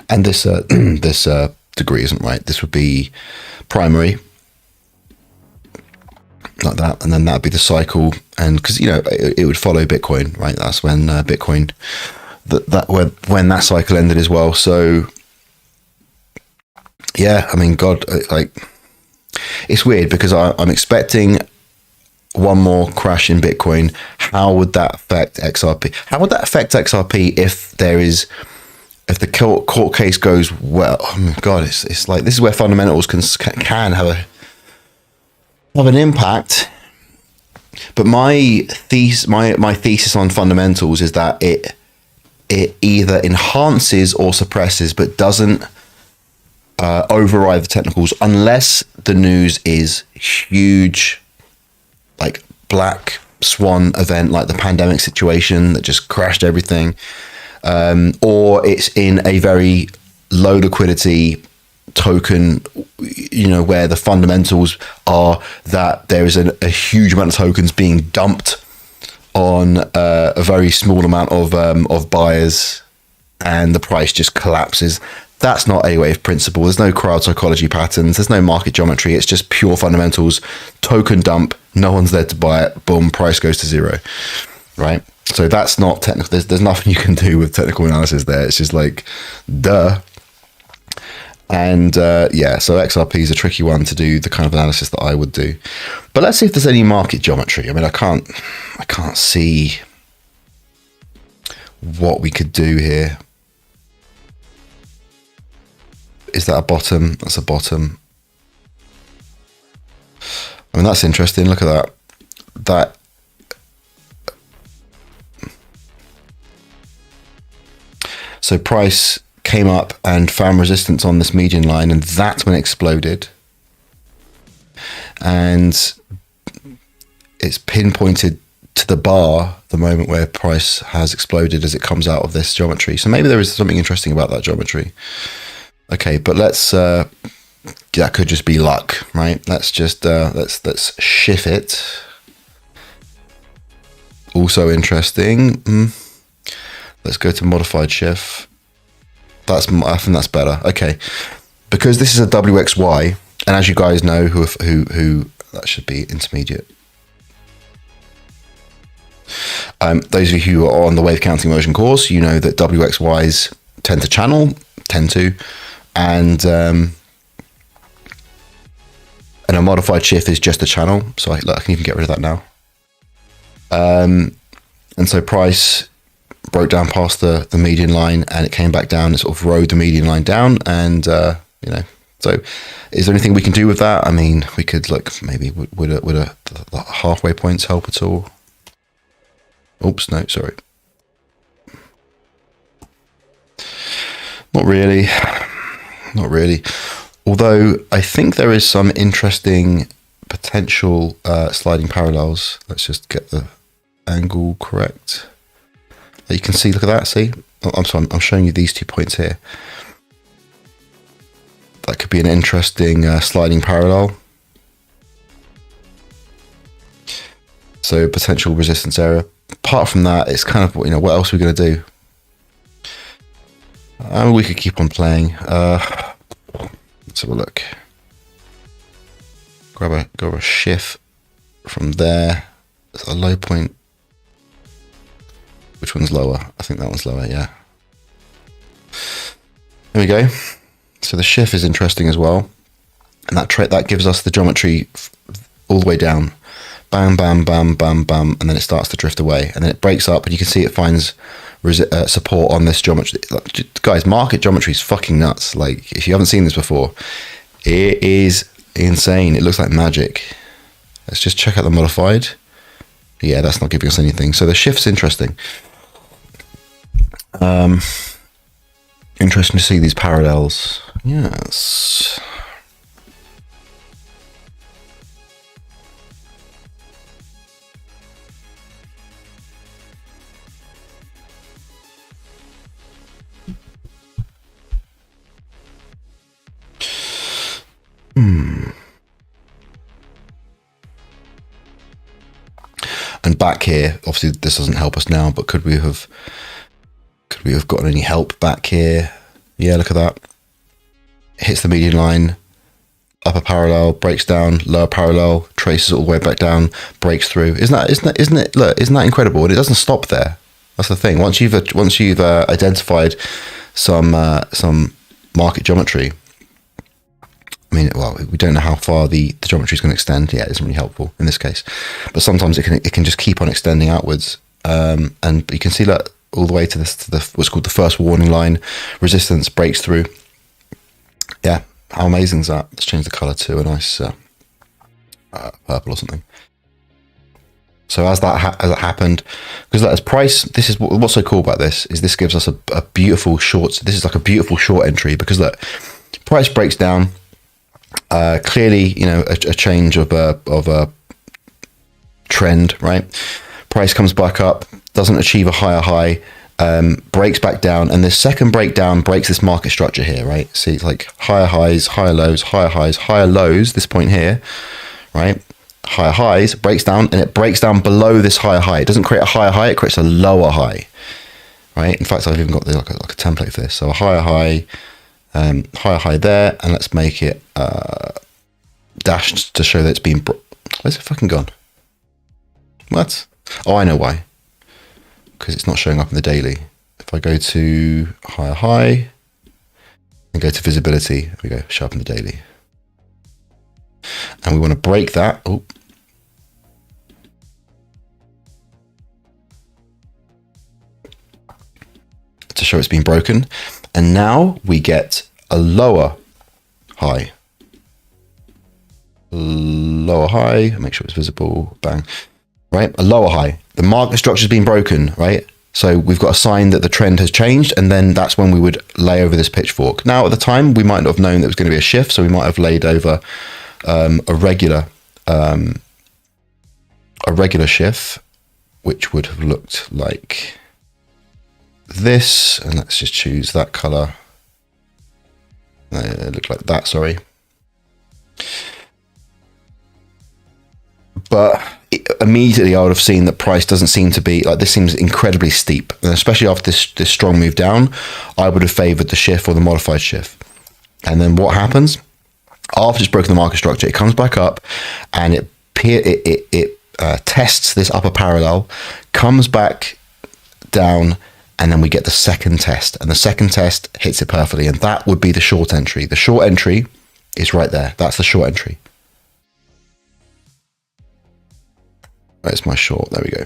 And this this degree isn't right. This would be primary, like that, and then that'd be the cycle. And because it would follow Bitcoin, right? That's when Bitcoin when that cycle ended as well. So yeah, I mean, God, like, it's weird because I'm expecting one more crash in Bitcoin. How would that affect XRP? How would that affect XRP if the court case goes well? Oh my God, it's like, this is where fundamentals can have an impact. But my thesis on fundamentals is that it either enhances or suppresses, but doesn't override the technicals unless the news is huge, like black swan event, like the pandemic situation that just crashed everything, or it's in a very low liquidity token, where the fundamentals are that there is a huge amount of tokens being dumped on a very small amount of buyers, and the price just collapses. That's not a wave principle. There's no crowd psychology patterns. There's no market geometry. It's just pure fundamentals. Token dump. No one's there to buy it. Boom. Price goes to zero. Right. So that's not technical. There's nothing you can do with technical analysis there. It's just like, duh. And yeah, so XRP is a tricky one to do the kind of analysis that I would do. But let's see if there's any market geometry. I mean, I can't see what we could do here. Is that a bottom? That's a bottom. I mean, that's interesting. Look at that. So price came up and found resistance on this median line, and that's when it exploded. And it's pinpointed to the bar, the moment where price has exploded as it comes out of this geometry. So maybe there is something interesting about that geometry. Okay, but let's that could just be luck, right? Let's just let's shift it. Also interesting. Let's go to modified shift. I think that's better. Okay, because this is a WXY, and as you guys know, who that should be intermediate. Those of you who are on the wave counting motion course, you know that WXYs tend to, and a modified shift is just a channel. So I can even get rid of that now. And so price broke down past the median line, and it came back down and sort of rode the median line down. And so is there anything we can do with that? I mean, we could look, maybe would a halfway points help at all? Oops, no, sorry. Not really. Although I think there is some interesting potential sliding parallels. Let's just get the angle correct. You can see, look at that, see? I'm showing you these 2 points here. That could be an interesting sliding parallel. So potential resistance area. Apart from that, it's kind of, what else are we going to do? We could keep on playing. Let's have a look. Grab a shift from there. There's a low point. Which one's lower? I think that one's lower, yeah. There we go. So the shift is interesting as well. And that gives us the geometry all the way down. Bam, bam, bam, bam, bam. And then it starts to drift away. And then it breaks up, and you can see it finds support on this geometry. Guys, market geometry is fucking nuts. Like, if you haven't seen this before, it is insane. It looks like magic. Let's just check out the modified. Yeah, that's not giving us anything. So the shift's interesting. Interesting to see these parallels. Yes. And back here, obviously this doesn't help us now, but could we have gotten any help back here? Yeah, look at that. Hits the median line, upper parallel, breaks down, lower parallel, traces all the way back down, breaks through. Isn't that incredible? And it doesn't stop there. That's the thing. Once you've identified some market geometry, I mean, well, we don't know how far the geometry is going to extend. Yeah, it isn't really helpful in this case, but sometimes it can just keep on extending outwards, and you can see that all the way to the what's called the first warning line. Resistance breaks through. Yeah, how amazing is that? Let's change the color to a nice purple or something. So as that happened, because as price, this is what's so cool about this is this gives us a beautiful short. This is like a beautiful short entry because look, price breaks down. Clearly, a change of a trend, right? Price comes back up, doesn't achieve a higher high, breaks back down, and this second breakdown breaks this market structure here, right? See, it's like higher highs, higher lows, higher highs, higher lows. This point here, right? Higher highs, breaks down, and it breaks down below this higher high. It doesn't create a higher high; it creates a lower high, right? In fact, I've even got like a template for this. So a higher high. Higher high there, and let's make it dashed to show that it's been. Where's it fucking gone? What? Oh, I know why. Because it's not showing up in the daily. If I go to higher high and go to visibility, there we go, show up in the daily. And we want to break that. Oh. To show it's been broken. And now we get a lower high. Lower high, make sure it's visible, bang. Right, a lower high. The market structure's been broken, right? So we've got a sign that the trend has changed, and then that's when we would lay over this pitchfork. Now, at the time, we might not have known that it was going to be a shift, so we might have laid over a regular shift, which would have looked like this, and let's just choose that color. Look like that, sorry. But immediately I would have seen that price doesn't seem to be like this, seems incredibly steep, and especially after this strong move down, I would have favored the shift or the modified shift. And then what happens after it's broken the market structure? It comes back up and it tests this upper parallel, comes back down, and then we get the second test, and the second test hits it perfectly, and that would be the short entry. The short entry is right there. That's the short entry. Where's my short? There we go.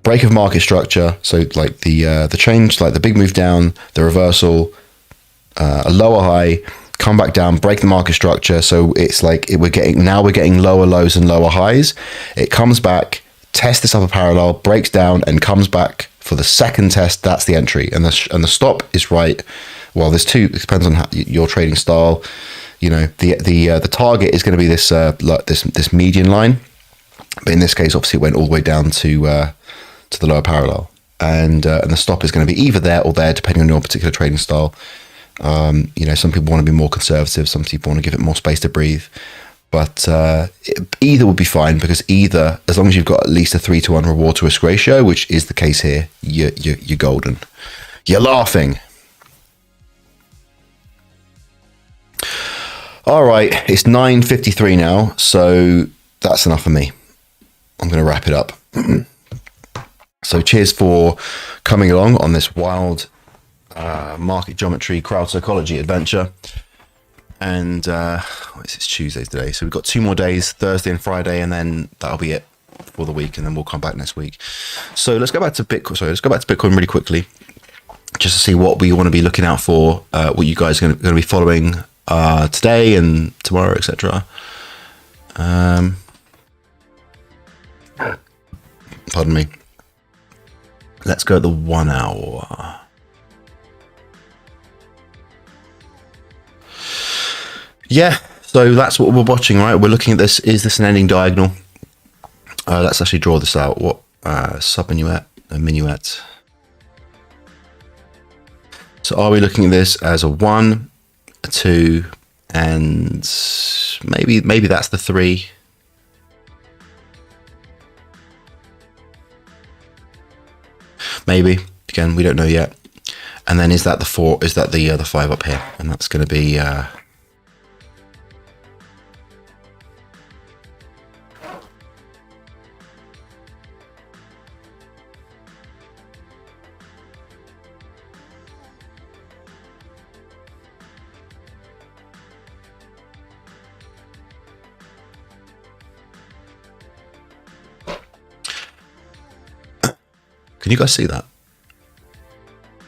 Break of market structure. So like the change, like the big move down, the reversal, a lower high, come back down, break the market structure. So it's like we're getting lower lows and lower highs. It comes back, tests this upper parallel, breaks down, and comes back for the second test. That's the entry, and the stop is right. Well, there's two. It depends on your trading style. The target is going to be this this median line, but in this case, obviously, it went all the way down to the lower parallel, and the stop is going to be either there or there, depending on your particular trading style. Some people want to be more conservative, some people want to give it more space to breathe. But either would be fine, because either, as long as you've got at least a 3-to-1 reward to risk ratio, which is the case here, you're golden. You're laughing. All right, it's 9:53 now, so that's enough for me. I'm going to wrap it up. So cheers for coming along on this wild market geometry, crowd psychology adventure. And it's Tuesday today, so we've got 2 more days, Thursday and Friday, and then that'll be it for the week, and then we'll come back next week. So let's go back to Bitcoin. Let's go back to Bitcoin really quickly, just to see what we want to be looking out for, what you guys are going to be following today and tomorrow, etc. Pardon me. Let's go at the 1 hour. Yeah, so that's what we're watching, right? We're looking at this. Is this an ending diagonal? Let's actually draw this out. What subminuet, a minuet. So are we looking at this as a 1, a 2, and maybe that's the 3? maybe. Again, we don't know yet. And then is that the 4? Is that the 5 up here? And that's going to be. Can you guys see that?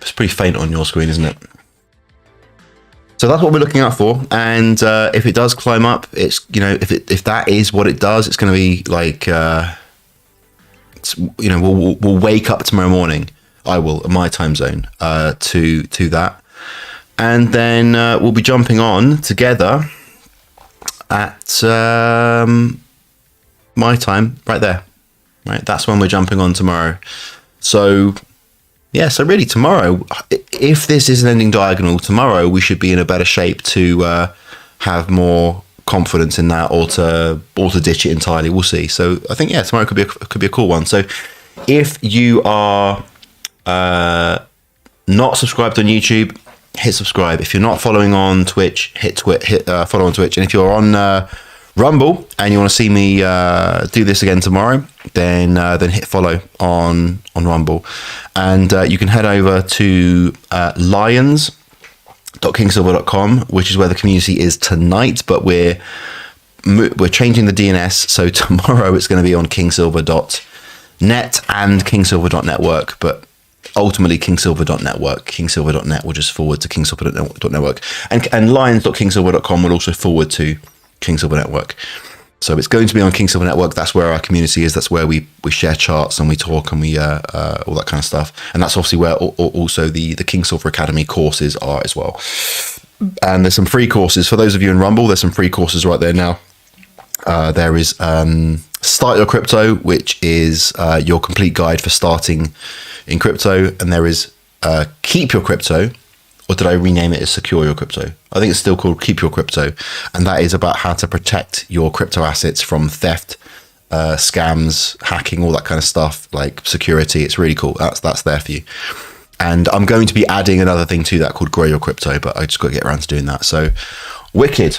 It's pretty faint on your screen, isn't it? So that's what we're looking out for. And if it does climb up, it's, you know, if that is what it does, it's going to be like, it's, you know, we'll wake up tomorrow morning. I will, in my time zone, to that, and then we'll be jumping on together at my time right there. Right, that's when we're jumping on tomorrow. So, yeah, so really tomorrow, if this is an ending diagonal, tomorrow we should be in a better shape to have more confidence in that, or to ditch it entirely. We'll see. So I think, yeah, tomorrow could be a cool one. So if you are not subscribed on YouTube, hit subscribe. If you're not following on Twitch, hit follow on Twitch. And if you're on Rumble and you want to see me do this again tomorrow, then hit follow on Rumble, and you can head over to lions.kingsilver.com, which is where the community is tonight. But we're changing the DNS, so tomorrow it's going to be on kingsilver.net and kingsilver.network, but ultimately kingsilver.network. Kingsilver.net will just forward to kingsilver.network, and lions.kingsilver.com will also forward to Kingsilver Network. So it's going to be on Kingsilver Network. That's where our community is. That's where we share charts and we talk and we all that kind of stuff. And that's obviously where also the Kingsilver Academy courses are as well. And there's some free courses for those of you in Rumble. There's some free courses right there now. There is Start Your Crypto, which is your complete guide for starting in crypto, and there is Keep Your Crypto. Or did I rename it as Secure Your Crypto? I think it's still called Keep Your Crypto. And that is about how to protect your crypto assets from theft, scams, hacking, all that kind of stuff, like security. It's really cool. That's there for you. And I'm going to be adding another thing to that called Grow Your Crypto, but I just got to get around to doing that. So, wicked.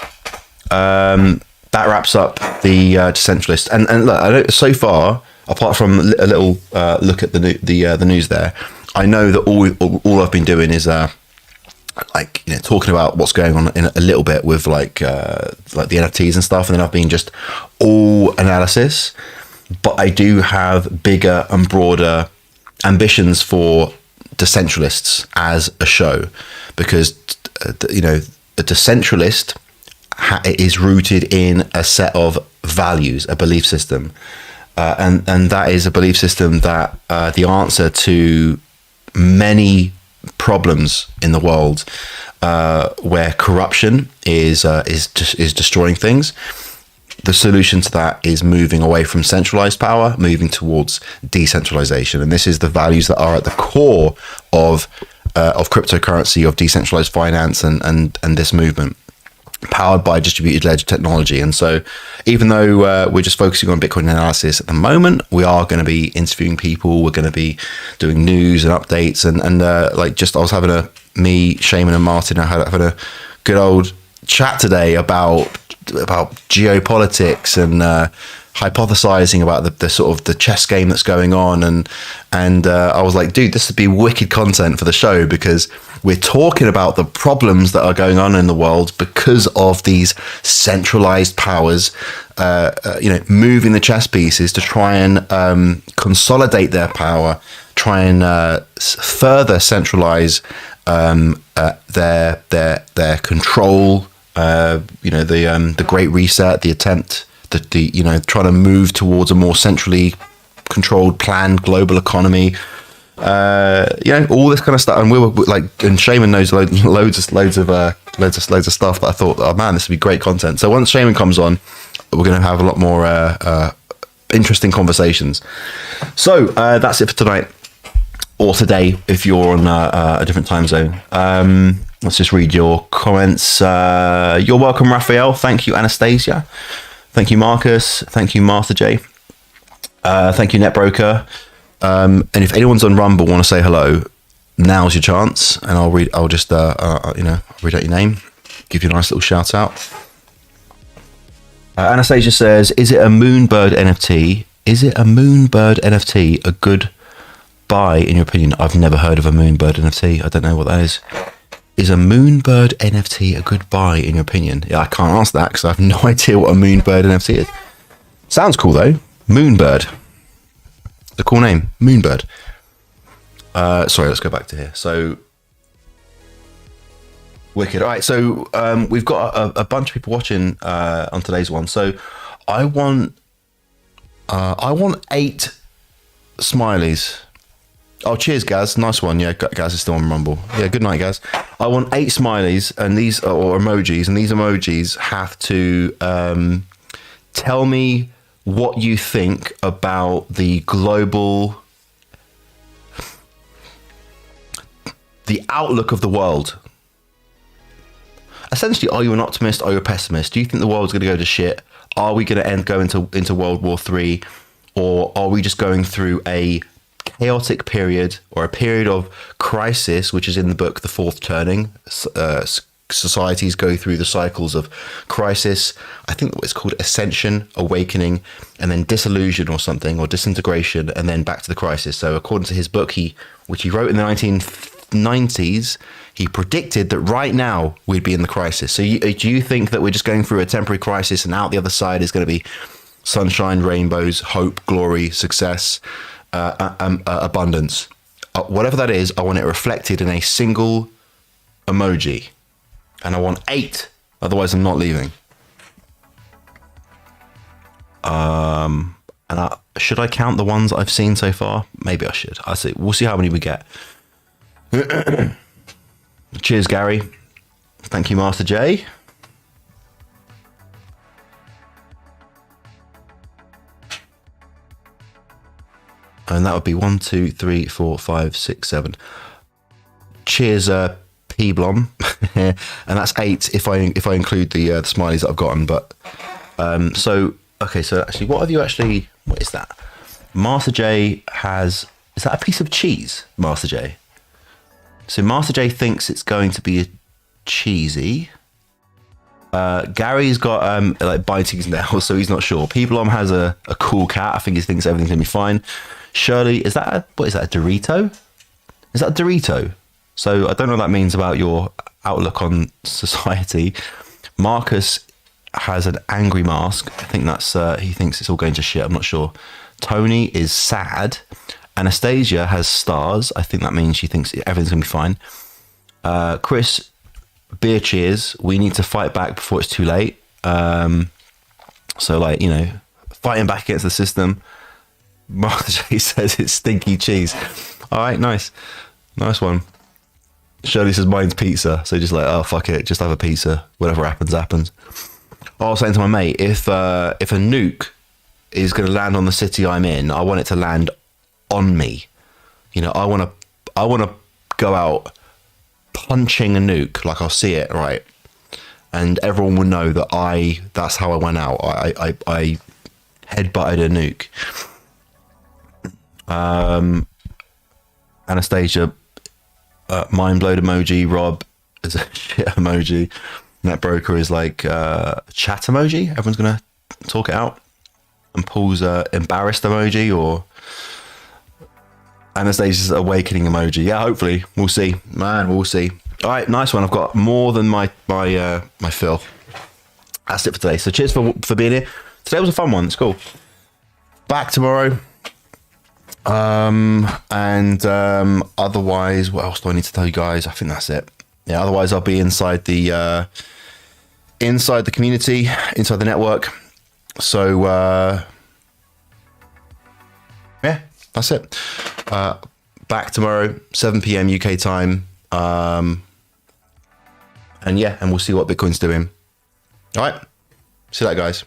That wraps up the Decentralist. And look, I know so far, apart from a little look at the news there, I know that all I've been doing is like, you know, talking about what's going on in a little bit with like the NFTs and stuff, and then I've been just all analysis. But I do have bigger and broader ambitions for Decentralists as a show, because you know, a Decentralist is rooted in a set of values, a belief system, and that is a belief system that the answer to many problems in the world where corruption is destroying things, the solution to that is moving away from centralized power, moving towards decentralization. And this is the values that are at the core of cryptocurrency, of decentralized finance, and this movement, powered by distributed ledger technology. And so even though we're just focusing on Bitcoin analysis at the moment, we are going to be interviewing people. We're going to be doing news and updates, and like, just I was having me, Shaman and Martin are having a good old chat today about geopolitics and hypothesizing about the sort of the chess game that's going on, and I was like, dude, this would be wicked content for the show, because we're talking about the problems that are going on in the world because of these centralized powers, you know, moving the chess pieces to try and consolidate their power, try and further centralize their control. You know, the Great Reset, the attempt, the you know, trying to move towards a more centrally controlled, planned global economy. You know, all this kind of stuff. And we were like, and Shaman knows loads of stuff that I thought, oh man, this would be great content. So once Shaman comes on, we're going to have a lot more interesting conversations. So that's it for tonight, or today if you're on a different time zone. Let's just read your comments. You're welcome, Raphael. Thank you, Anastasia. Thank you, Marcus. Thank you, Martha J. Thank you, Netbroker. And if anyone's on Rumble want to say hello, now's your chance, and I'll read. I'll just read out your name, give you a nice little shout out. Anastasia says, "Is it a Moonbird NFT? Is it a Moonbird NFT a good buy in your opinion?" I've never heard of a Moonbird NFT. I don't know what that is. Is a Moonbird NFT a good buy in your opinion? Yeah, I can't answer that because I have no idea what a Moonbird NFT is. Sounds cool though. Moonbird. The cool name, Moonbird. Sorry, let's go back to here. So, wicked. All right, so we've got a bunch of people watching on today's one. So, I want 8 smileys. Oh, cheers, Gaz. Nice one. Yeah, Gaz is still on Rumble. Yeah, good night, Gaz. I want 8 smileys and these or emojis, and these emojis have to tell me what you think about the outlook of the world. Essentially, are you an optimist? Are you a pessimist? Do you think the world's going to go to shit? Are we going to go into World War III, or are we just going through a chaotic period or a period of crisis, which is in the book The Fourth Turning? Societies go through the cycles of crisis. I think it's called ascension, awakening, and then disillusion or something, or disintegration, and then back to the crisis. So according to his book, which he wrote in the 1990s, he predicted that right now we'd be in the crisis. So do you think that we're just going through a temporary crisis and out the other side is going to be sunshine, rainbows, hope, glory, success, abundance? Whatever that is, I want it reflected in a single emoji. And I want 8, otherwise I'm not leaving. Should I count the ones I've seen so far? Maybe I should. We'll see how many we get. Cheers, Gary. Thank you, Master J. And that would be 1, 2, 3, 4, 5, 6, 7. Cheers, P Blom. And that's 8 if I include the smileys that I've gotten. But so actually, what is that? Master J is that a piece of cheese? Master J. So Master J thinks it's going to be a cheesy. Gary's got like biting his nails, so he's not sure. P Blom has a cool cat. I think he thinks everything's gonna be fine. Shirley, is that a Dorito? Is that a Dorito? So I don't know what that means about your outlook on society. Marcus has an angry mask. I think that's he thinks it's all going to shit. I'm not sure. Tony is sad. Anastasia has stars. I think that means she thinks everything's gonna be fine. Chris, beer cheers. We need to fight back before it's too late. So like, fighting back against the system. Martha J says it's stinky cheese. All right, nice one. Shirley says mine's pizza, so just like, oh fuck it, just have a pizza. Whatever happens, happens. I was saying to my mate, if a nuke is going to land on the city I'm in, I want it to land on me. I want to go out punching a nuke, like I'll see it, right, and everyone will know that that's how I went out. I headbutted a nuke. Anastasia, mind blowed emoji. Rob is a shit emoji. Net broker is like chat emoji. Everyone's gonna talk it out. And Paul's embarrassed emoji, or Anastasia's awakening emoji. Yeah, hopefully we'll see, man. We'll see. All right, nice one. I've got more than my fill. That's it for today. So cheers for being here. Today was a fun one. It's cool. Back tomorrow. Otherwise, what else do I need to tell you guys? I think that's it. Yeah, otherwise I'll be inside the community, inside the network. So yeah, that's it. Back tomorrow, 7 p.m. UK time. And we'll see what Bitcoin's doing. All right. See you later, guys.